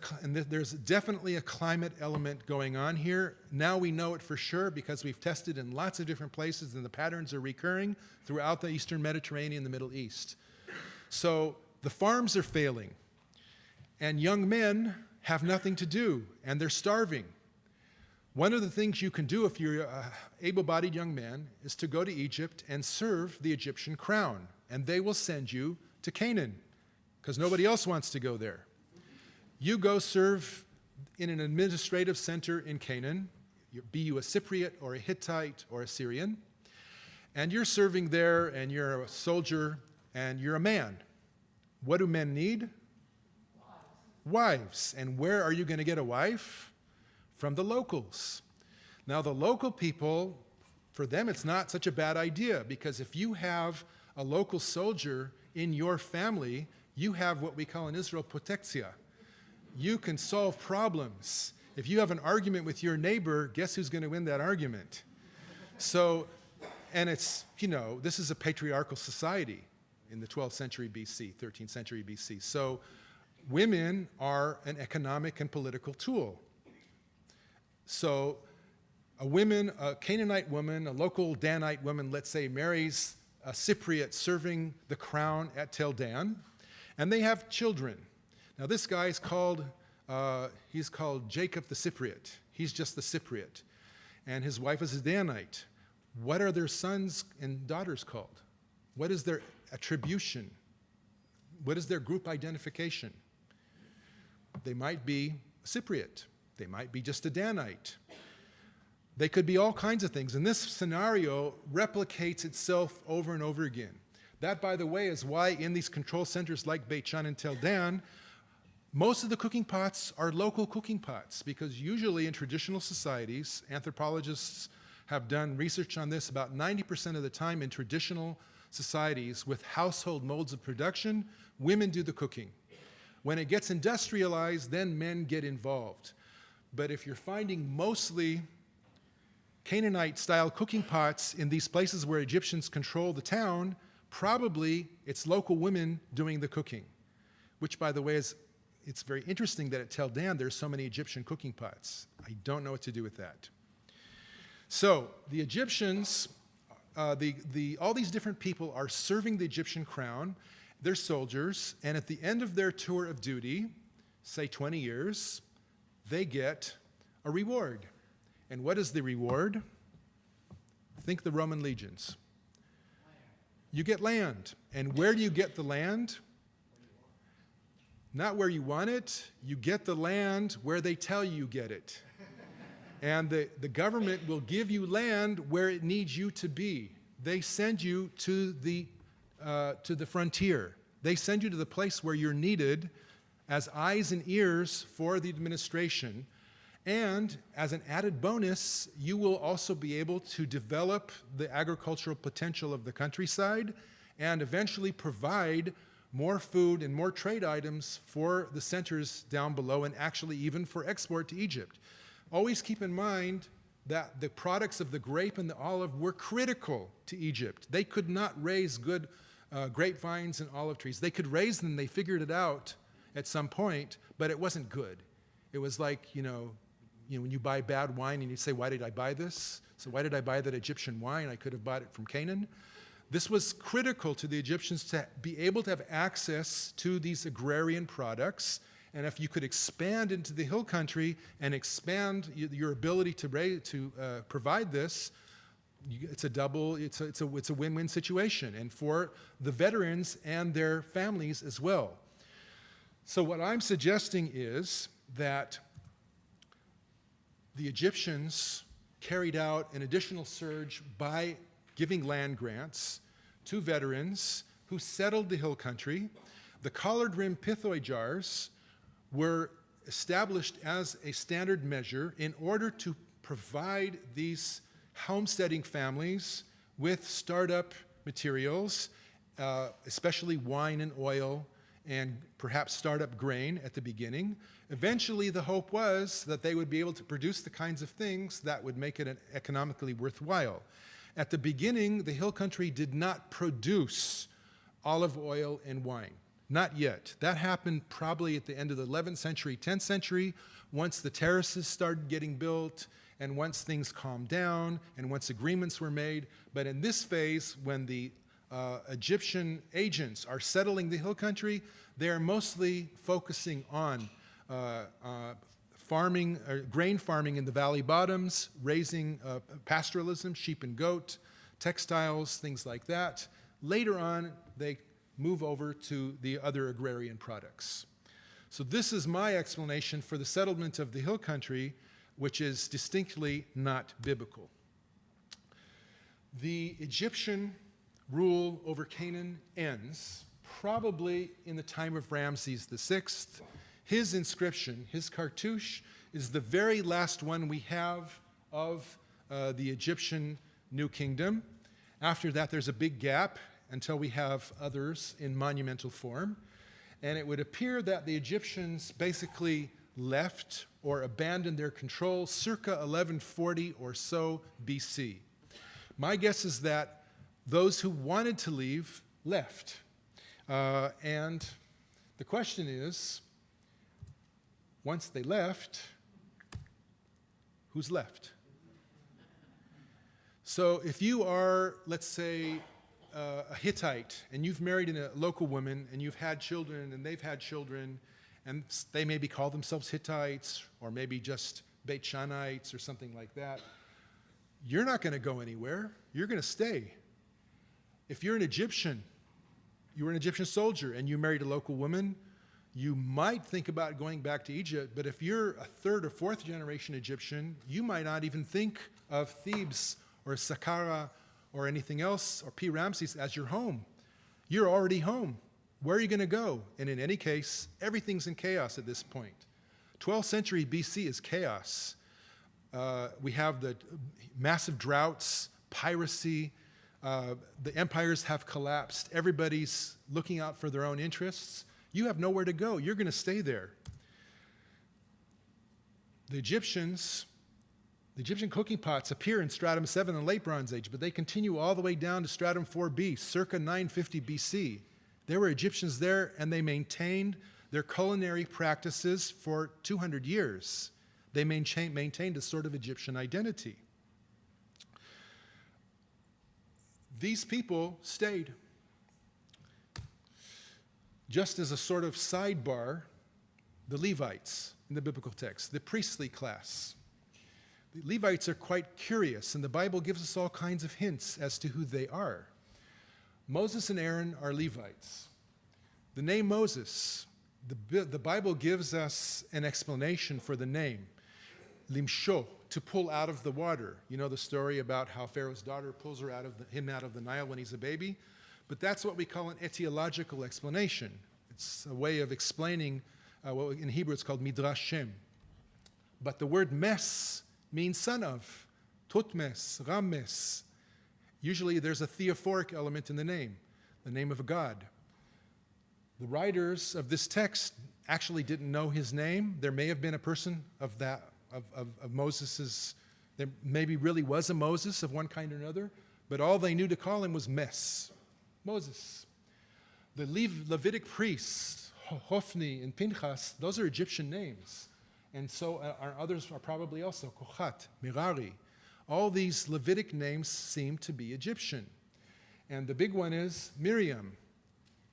definitely a climate element going on here. Now we know it for sure because we've tested in lots of different places, and the patterns are recurring throughout the Eastern Mediterranean and the Middle East. So the farms are failing, and young men have nothing to do, and they're starving. One of the things you can do if you're an able-bodied young man is to go to Egypt and serve the Egyptian crown, and they will send you to Canaan because nobody else wants to go there. You go serve in an administrative center in Canaan, be you a Cypriot or a Hittite or a Syrian, and you're serving there and you're a soldier and you're a man. What do men need? Wives. And where are you going to get a wife? From the locals. Now the local people, for them it's not such a bad idea because if you have a local soldier in your family, you have what we call in Israel protexia. You can solve problems. If you have an argument with your neighbor, guess who's going to win that argument? So, and it's, you know, this is a patriarchal society in the 12th century BC, 13th century BC. So women are an economic and political tool. So a Canaanite woman, a local Danite woman, let's say, marries a Cypriot serving the crown at Tel Dan, and they have children. Now this guy is he's called Jacob the Cypriot. He's just the Cypriot. And his wife is a Danite. What are their sons and daughters called? What is their attribution? What is their group identification? They might be a Cypriot. They might be just a Danite. They could be all kinds of things. And this scenario replicates itself over and over again. That, by the way, is why in these control centers like Beit Shan and Tel Dan, most of the cooking pots are local cooking pots, because usually in traditional societies, anthropologists have done research on this. About 90% of the time in traditional societies with household modes of production, women do the cooking. When it gets industrialized, then men get involved. But if you're finding mostly Canaanite-style cooking pots in these places where Egyptians control the town, probably it's local women doing the cooking, which, by the way, it's very interesting that at Tel Dan there's so many Egyptian cooking pots. I don't know what to do with that. So the Egyptians, all these different people are serving the Egyptian crown. They're soldiers, and at the end of their tour of duty, say 20 years, they get a reward. And what is the reward? Think the Roman legions. You get land. And where do you get the land? Not where you want it. You get the land where they tell you get it. And the government will give you land where it needs you to be. They send you to the frontier. They send you to the place where you're needed as eyes and ears for the administration. And as an added bonus, you will also be able to develop the agricultural potential of the countryside and eventually provide more food and more trade items for the centers down below and actually even for export to Egypt. Always keep in mind that the products of the grape and the olive were critical to Egypt. They could not raise good grapevines and olive trees. They could raise them, they figured it out at some point, but it wasn't good. It was like, when you buy bad wine and you say, why did I buy this? So why did I buy that Egyptian wine? I could have bought it from Canaan. This was critical to the Egyptians to be able to have access to these agrarian products. And if you could expand into the hill country and expand your ability to provide this, it's a win-win situation, and for the veterans and their families as well. So what I'm suggesting is that the Egyptians carried out an additional surge by giving land grants to veterans who settled the hill country. The collared rim pithoi jars were established as a standard measure in order to provide these homesteading families with startup materials, especially wine and oil, and perhaps startup grain at the beginning. Eventually, the hope was that they would be able to produce the kinds of things that would make it economically worthwhile. At the beginning, the hill country did not produce olive oil and wine. Not yet. That happened probably at the end of the 11th century, 10th century, once the terraces started getting built, and once things calmed down, and once agreements were made. But in this phase, when the Egyptian agents are settling the hill country, they are mostly focusing on farming, grain farming in the valley bottoms, raising pastoralism, sheep and goat, textiles, things like that. Later on, they move over to the other agrarian products. So this is my explanation for the settlement of the hill country, which is distinctly not biblical. The Egyptian rule over Canaan ends probably in the time of Ramses VI. His inscription, his cartouche, is the very last one we have of the Egyptian New Kingdom. After that, there's a big gap until we have others in monumental form. And it would appear that the Egyptians basically left or abandoned their control circa 1140 or so BC. My guess is that those who wanted to leave left. And the question is, once they left, who's left? So if you are, let's say, a Hittite, and you've married a local woman, and you've had children, and they've had children, and they maybe call themselves Hittites, or maybe just Beit Shanites, or something like that, you're not going to go anywhere. You're going to stay. If you're an Egyptian, you were an Egyptian soldier, and you married a local woman, you might think about going back to Egypt, but if you're a third or fourth generation Egyptian, you might not even think of Thebes or Saqqara or anything else, or P. Ramses as your home. You're already home. Where are you going to go? And in any case, everything's in chaos at this point. 12th century BC is chaos. We have the massive droughts, piracy. The empires have collapsed. Everybody's looking out for their own interests. You have nowhere to go. You're going to stay there. The Egyptian cooking pots appear in stratum 7 in the late Bronze Age, but they continue all the way down to stratum 4b, circa 950 BC. There were Egyptians there, and they maintained their culinary practices for 200 years. They maintained a sort of Egyptian identity. These people stayed. Just as a sort of sidebar, the Levites in the biblical text, the priestly class. The Levites are quite curious, and the Bible gives us all kinds of hints as to who they are. Moses and Aaron are Levites. The name Moses, the Bible gives us an explanation for the name. Limsho, to pull out of the water. You know the story about how Pharaoh's daughter pulls him out of the Nile when he's a baby? But that's what we call an etiological explanation. It's a way of explaining what in Hebrew it's called midrash shem. But the word mes means son of, tutmes, rammes. Usually there's a theophoric element in the name of a god. The writers of this text actually didn't know his name. There may have been a person of Moses's, there maybe really was a Moses of one kind or another, but all they knew to call him was Mes, Moses. The Levitic priests, Hophni and Pinchas, those are Egyptian names. And so others are probably also Kohat, Merari. All these Levitic names seem to be Egyptian. And the big one is Miriam.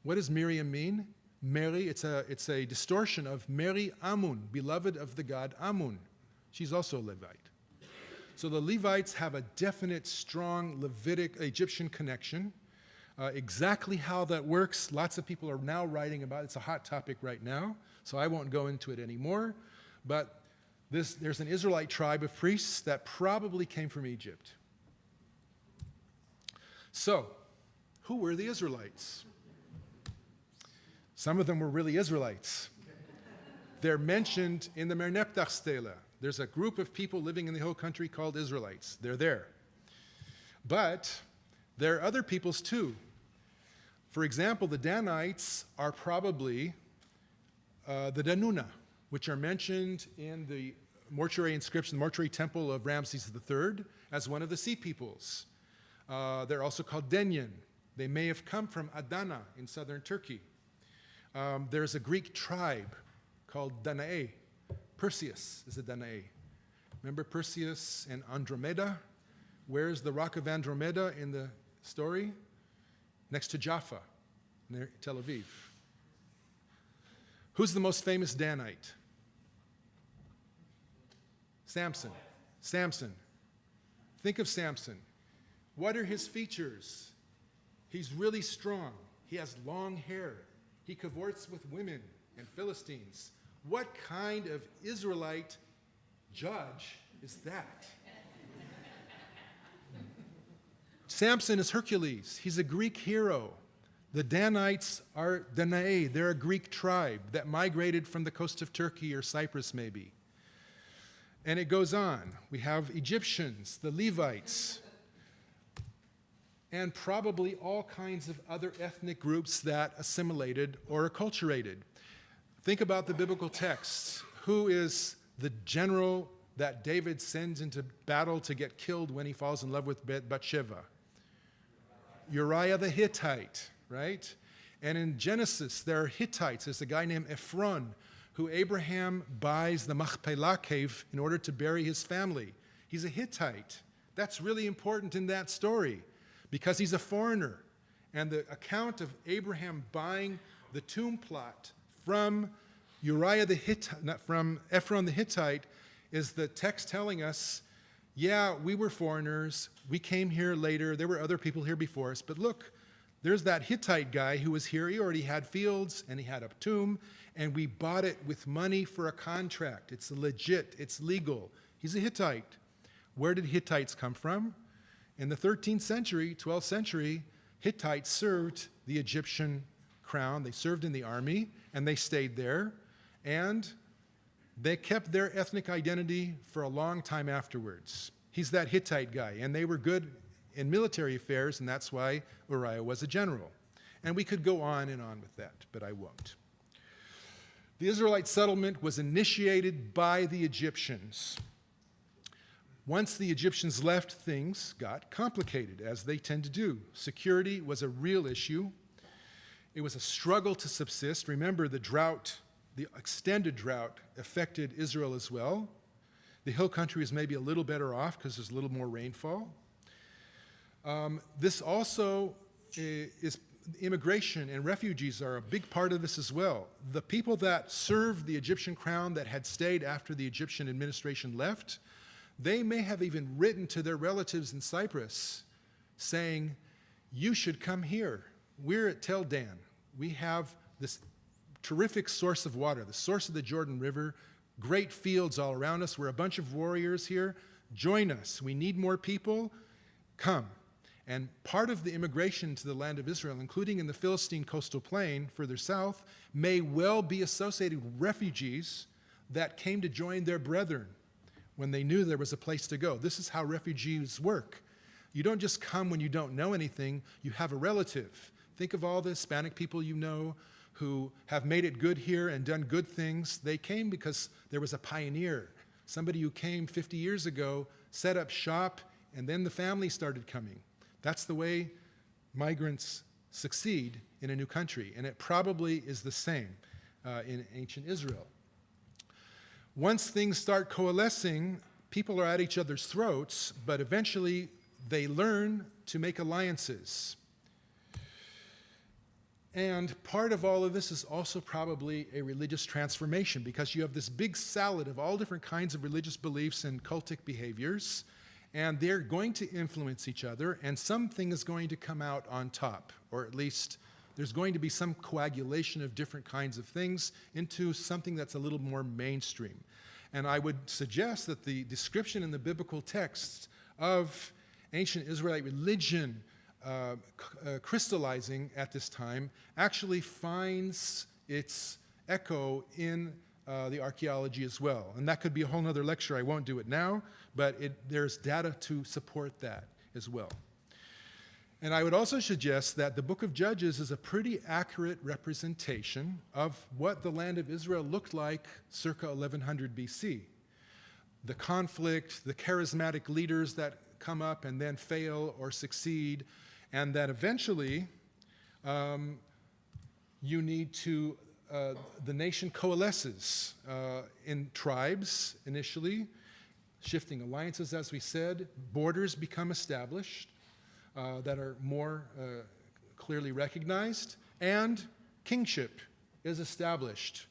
What does Miriam mean? Mary, it's a distortion of Mary Amun, beloved of the god Amun. She's also a Levite. So the Levites have a definite, strong Levitic Egyptian connection. Exactly how that works, lots of people are now writing about it. It's a hot topic right now, so I won't go into it anymore. But there's an Israelite tribe of priests that probably came from Egypt. So, who were the Israelites? Some of them were really Israelites. They're mentioned in the Merneptah Stela. There's a group of people living in the whole country called Israelites. They're there. But there are other peoples too. For example, the Danites are probably the Danuna, which are mentioned in the mortuary inscription, the mortuary temple of Ramses III, as one of the sea peoples. They're also called Denyen. They may have come from Adana in southern Turkey. There's a Greek tribe called Danae. Perseus is a Danae. Remember Perseus and Andromeda? Where's the rock of Andromeda in the story? Next to Jaffa, near Tel Aviv. Who's the most famous Danite? Samson. Samson. Think of Samson. What are his features? He's really strong. He has long hair. He cavorts with women and Philistines. What kind of Israelite judge is that? Samson is Hercules. He's a Greek hero. The Danites are Danae. They're a Greek tribe that migrated from the coast of Turkey or Cyprus maybe. And it goes on. We have Egyptians, the Levites, and probably all kinds of other ethnic groups that assimilated or acculturated. Think about the biblical texts. Who is the general that David sends into battle to get killed when he falls in love with Bathsheba? Uriah the Hittite, right? And in Genesis, there are Hittites. There's a guy named Ephron, who Abraham buys the Machpelah cave in order to bury his family. He's a Hittite. That's really important in that story because he's a foreigner. And the account of Abraham buying the tomb plot from Uriah the Hittite, from Ephron the Hittite, is the text telling us, yeah, we were foreigners. We came here later. There were other people here before us. But look, there's that Hittite guy who was here. He already had fields and he had a tomb, and we bought it with money for a contract. It's legit. It's legal. He's a Hittite. Where did Hittites come from? In the 13th century, 12th century, Hittites served the Egyptian crown. They served in the army, and they stayed there. And They kept their ethnic identity for a long time afterwards. He's that Hittite guy, and they were good in military affairs, and that's why Uriah was a general. And we could go on and on with that, but I won't. The Israelite settlement was initiated by the Egyptians. Once the Egyptians left, things got complicated, as they tend to do. Security was a real issue. It was a struggle to subsist. Remember, the drought, the extended drought, affected Israel as well. The hill country is maybe a little better off because there's a little more rainfall. This also is immigration, and refugees are a big part of this as well. The people that served the Egyptian crown that had stayed after the Egyptian administration left, they may have even written to their relatives in Cyprus saying, you should come here. We're at Tel Dan. We have this terrific source of water, the source of the Jordan River, great fields all around us. We're a bunch of warriors here. Join us. We need more people. Come. And part of the immigration to the land of Israel, including in the Philistine coastal plain further south, may well be associated with refugees that came to join their brethren when they knew there was a place to go. This is how refugees work. You don't just come when you don't know anything. You have a relative. Think of all the Hispanic people you know who have made it good here and done good things. They came because there was a pioneer, somebody who came 50 years ago, set up shop, and then the family started coming. That's the way migrants succeed in a new country, and it probably is the same in ancient Israel. Once things start coalescing, people are at each other's throats, but eventually they learn to make alliances. And part of all of this is also probably a religious transformation, because you have this big salad of all different kinds of religious beliefs and cultic behaviors, and they're going to influence each other, and something is going to come out on top, or at least there's going to be some coagulation of different kinds of things into something that's a little more mainstream. And I would suggest that the description in the biblical texts of ancient Israelite religion crystallizing at this time actually finds its echo in the archaeology as well. And that could be a whole other lecture. I won't do it now, but there's data to support that as well. And I would also suggest that the book of Judges is a pretty accurate representation of what the land of Israel looked like circa 1100 BC. The conflict, the charismatic leaders that come up and then fail or succeed, and that eventually you need to, the nation coalesces in tribes initially, shifting alliances, as we said, borders become established that are more clearly recognized, and kingship is established,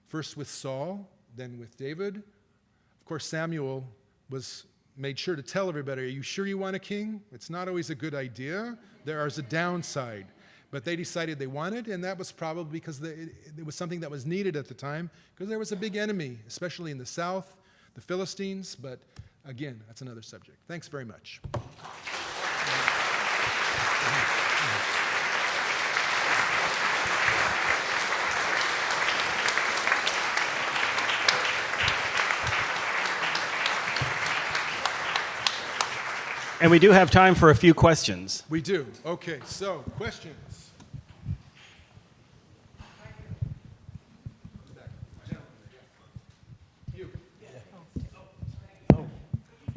first with Saul, then with David. Of course, Samuel was made sure to tell everybody, are you sure you want a king? It's not always a good idea. There is a downside. But they decided they wanted, and that was probably because it was something that was needed at the time, because there was a big enemy, especially in the south, the Philistines. But again, that's another subject. Thanks very much. And we do have time for a few questions. We do. Okay, so questions.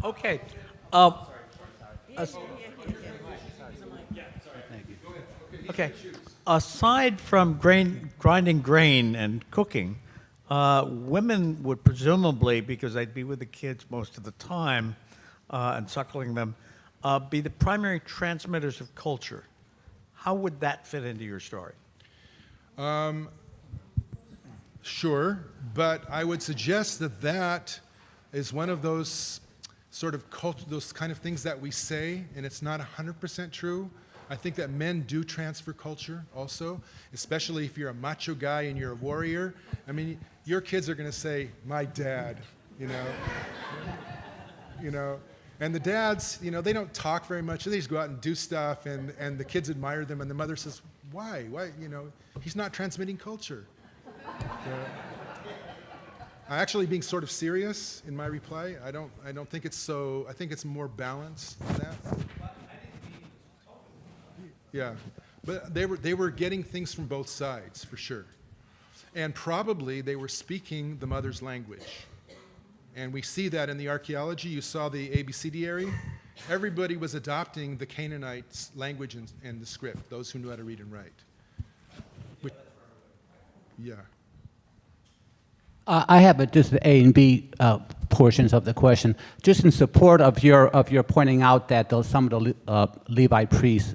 Okay. Okay. Aside from grinding grain and cooking, women would presumably, because they'd be with the kids most of the time and suckling them, be the primary transmitters of culture. How would that fit into your story? Sure, but I would suggest that that is one of those sort of those kind of things that we say, and it's not 100% true. I think that men do transfer culture also, especially if you're a macho guy and you're a warrior. I mean, your kids are going to say, my dad, you know. And the dads, they don't talk very much. They just go out and do stuff, and the kids admire them, and the mother says, why? He's not transmitting culture. actually being sort of serious in my reply. I don't think it's so. I think it's more balanced than that. Yeah, but they were getting things from both sides for sure, and probably they were speaking the mother's language, and we see that in the archaeology. You saw the ABCDary. Everybody was adopting the Canaanites' language and the script. Those who knew how to read and write. Yeah. I have just the A and B portions of the question. Just in support of your pointing out that some of the Levite priests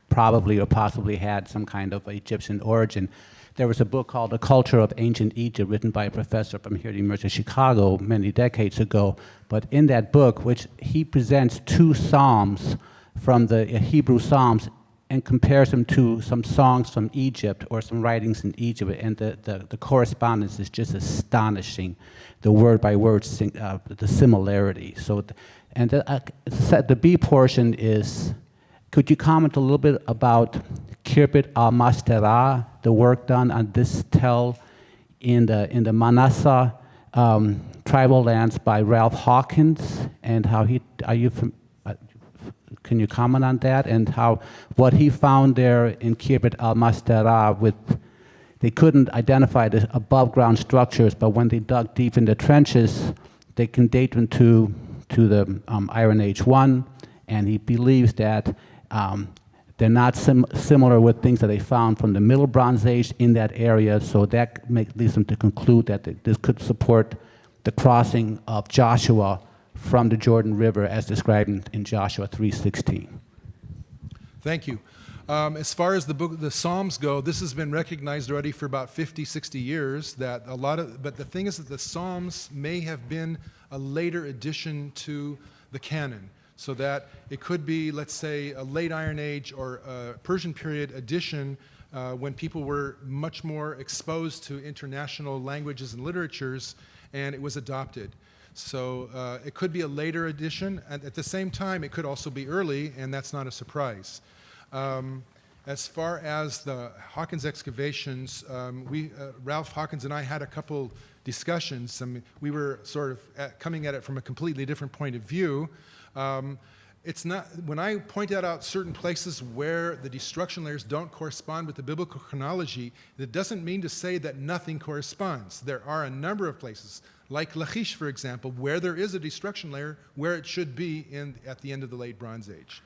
probably or possibly had some kind of Egyptian origin. There was a book called The Culture of Ancient Egypt written by a professor from here at the University of Chicago many decades ago. But in that book, which he presents 2 psalms from the Hebrew Psalms and compares them to some songs from Egypt or some writings in Egypt, and the correspondence is just astonishing, the word by word, the similarity. So, the B portion is, could you comment a little bit about Kirbet al-Mastera, the work done on this tell in the Manasseh tribal lands by Ralph Hawkins, and how can you comment on that, and how what he found there in Kirbet al-Mastera they couldn't identify the above ground structures, but when they dug deep in the trenches, they can date them to the Iron Age 1, and he believes that they're not similar with things that they found from the Middle Bronze Age in that area, so that leads them to conclude that this could support the crossing of Joshua from the Jordan River as described in Joshua 3:16. Thank you. As far as the Psalms go, this has been recognized already for about 50, 60 years, but the thing is that the Psalms may have been a later addition to the canon, so that it could be, let's say, a late Iron Age or a Persian period addition when people were much more exposed to international languages and literatures, and it was adopted. So it could be a later addition, and at the same time, it could also be early, and that's not a surprise. As far as the Hawkins excavations, Ralph Hawkins and I had a couple discussions. I mean, we were sort of coming at it from a completely different point of view. It's not, when I pointed out certain places where the destruction layers don't correspond with the biblical chronology, that doesn't mean to say that nothing corresponds. There are a number of places, like Lachish, for example, where there is a destruction layer where it should be at the end of the late Bronze Age.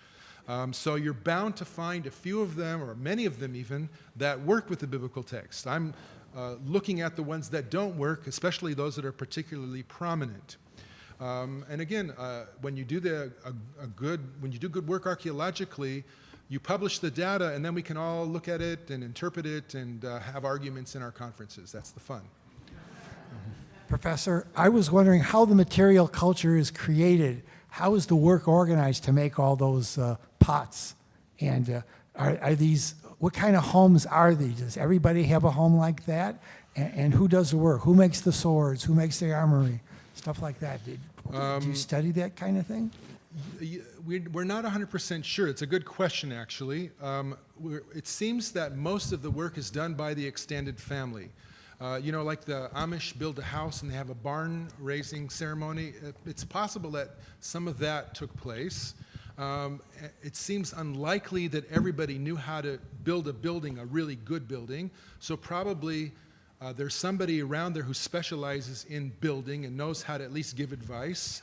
So you're bound to find a few of them, or many of them even, that work with the biblical text. I'm looking at the ones that don't work, especially those that are particularly prominent. And again, when you do good work archaeologically, you publish the data, and then we can all look at it and interpret it and have arguments in our conferences. That's the fun. Professor, I was wondering how the material culture is created. How is the work organized to make all those pots? And are these, what kind of homes are these? Does everybody have a home like that? And who does the work? Who makes the swords? Who makes the armory? Stuff like that. Do you study that kind of thing? We're not 100% sure. It's a good question, actually. It seems that most of the work is done by the extended family. You know, like the Amish build a house and they have a barn raising ceremony. It's possible that some of that took place. It seems unlikely that everybody knew how to build a building, a really good building. So probably there's somebody around there who specializes in building and knows how to at least give advice.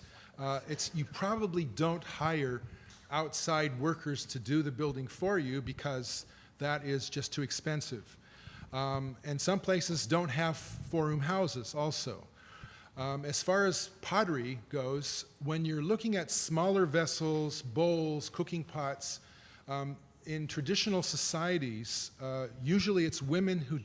You probably don't hire outside workers to do the building for you because that is just too expensive. And some places don't have four-room houses also. As far as pottery goes, when you're looking at smaller vessels, bowls, cooking pots, in traditional societies, usually it's women who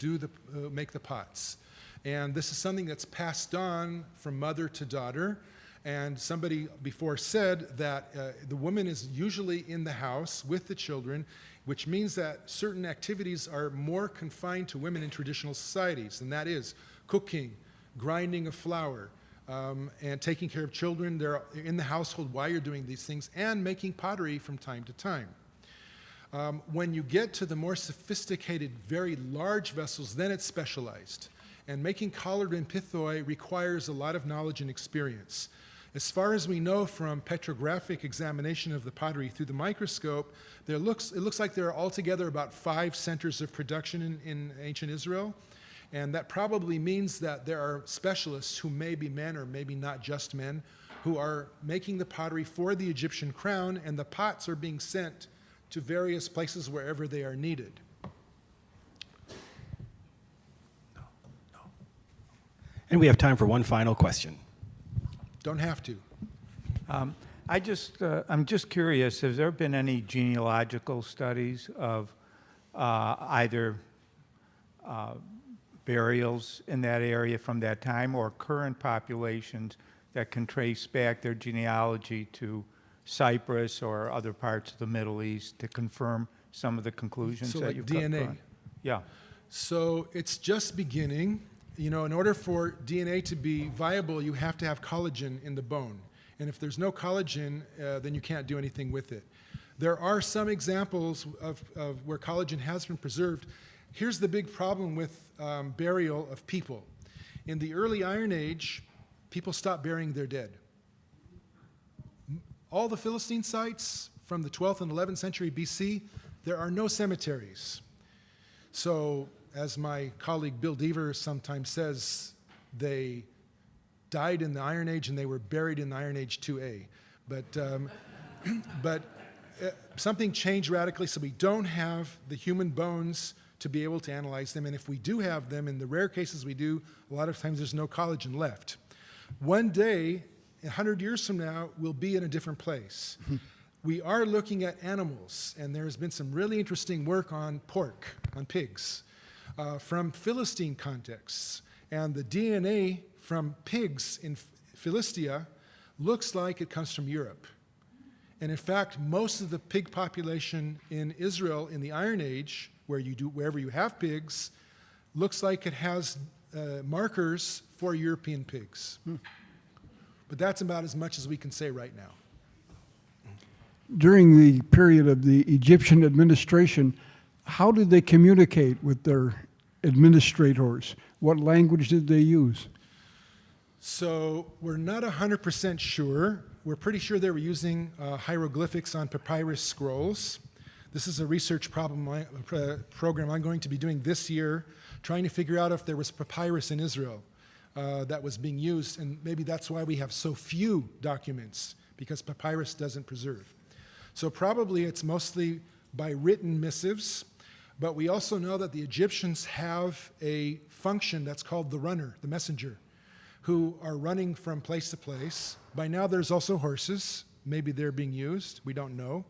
make the pots. And this is something that's passed on from mother to daughter. And somebody before said that the woman is usually in the house with the children, which means that certain activities are more confined to women in traditional societies, and that is cooking, grinding of flour, and taking care of children. They're in the household while you're doing these things, and making pottery from time to time. When you get to the more sophisticated, very large vessels, then it's specialized. And making collard and pithoi requires a lot of knowledge and experience. As far as we know from petrographic examination of the pottery through the microscope, it looks like there are altogether about 5 centers of production in ancient Israel. And that probably means that there are specialists who may be men or maybe not just men who are making the pottery for the Egyptian crown, and the pots are being sent to various places wherever they are needed. And we have time for one final question. Don't have to. I'm just curious, has there been any genealogical studies of either burials in that area from that time or current populations that can trace back their genealogy to Cyprus or other parts of the Middle East to confirm some of the conclusions So that like you've DNA? drawn? Yeah. So it's just beginning. You know, in order for DNA to be viable, you have to have collagen in the bone. And if there's no collagen, then you can't do anything with it. There are some examples of where collagen has been preserved. Here's the big problem with burial of people. In the early Iron Age, people stopped burying their dead. All the Philistine sites from the 12th and 11th century BC, there are no cemeteries. So, as my colleague Bill Deaver sometimes says, they died in the Iron Age and they were buried in the Iron Age 2A. But something changed radically, so we don't have the human bones to be able to analyze them. And if we do have them, in the rare cases we do, a lot of times there's no collagen left. One day, 100 years from now, we'll be in a different place. We are looking at animals, and there's been some really interesting work on pork, on pigs, from Philistine contexts. And the DNA from pigs in Philistia looks like it comes from Europe. And in fact, most of the pig population in Israel in the Iron Age, wherever you have pigs, looks like it has markers for European pigs. But that's about as much as we can say right now. During the period of the Egyptian administration, how did they communicate with their administrators? What language did they use? So we're not 100% sure. We're pretty sure they were using hieroglyphics on papyrus scrolls. This is a research program I'm going to be doing this year, trying to figure out if there was papyrus in Israel that was being used, and maybe that's why we have so few documents, because papyrus doesn't preserve. So probably it's mostly by written missives, but we also know that the Egyptians have a function that's called the runner, the messenger, who are running from place to place. By now there's also horses. Maybe they're being used. We don't know.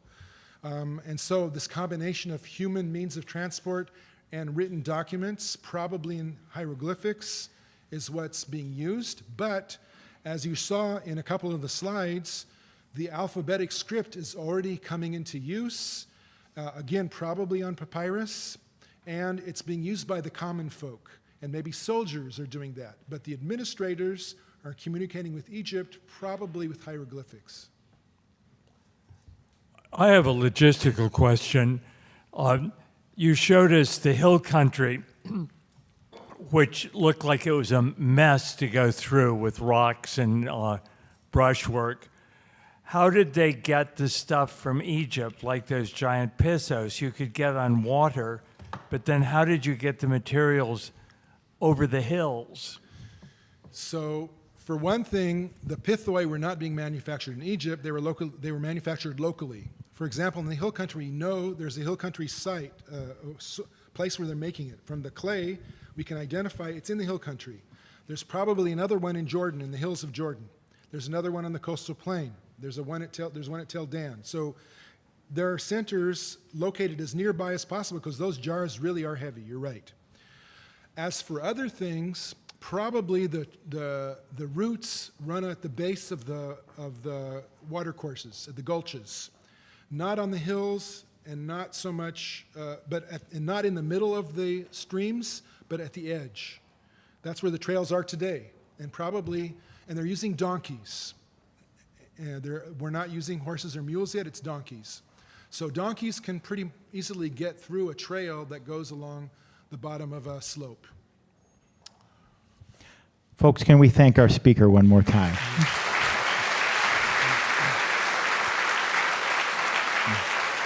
And so this combination of human means of transport and written documents, probably in hieroglyphics, is what's being used. But as you saw in a couple of the slides, the alphabetic script is already coming into use, again, probably on papyrus, and it's being used by the common folk. And maybe soldiers are doing that. But the administrators are communicating with Egypt, probably with hieroglyphics. I have a logistical question. You showed us the hill country, which looked like it was a mess to go through with rocks and brushwork. How did they get the stuff from Egypt, like those giant pissos you could get on water, but then how did you get the materials over the hills? So, for one thing, the pithoi were not being manufactured in Egypt. They were manufactured locally. For example, in the hill country, there's a hill country site, place where they're making it. From the clay, we can identify it's in the hill country. There's probably another one in Jordan, in the hills of Jordan. There's another one on the coastal plain. There's one at Tel Dan. So there are centers located as nearby as possible because those jars really are heavy. You're right. As for other things, probably the roots run at the base of the water courses, at the gulches, not on the hills, and not so much, and not in the middle of the streams, but at the edge. That's where the trails are today, and they're using donkeys. We're not using horses or mules yet; it's donkeys. So donkeys can pretty easily get through a trail that goes along the bottom of a slope. Folks, can we thank our speaker one more time?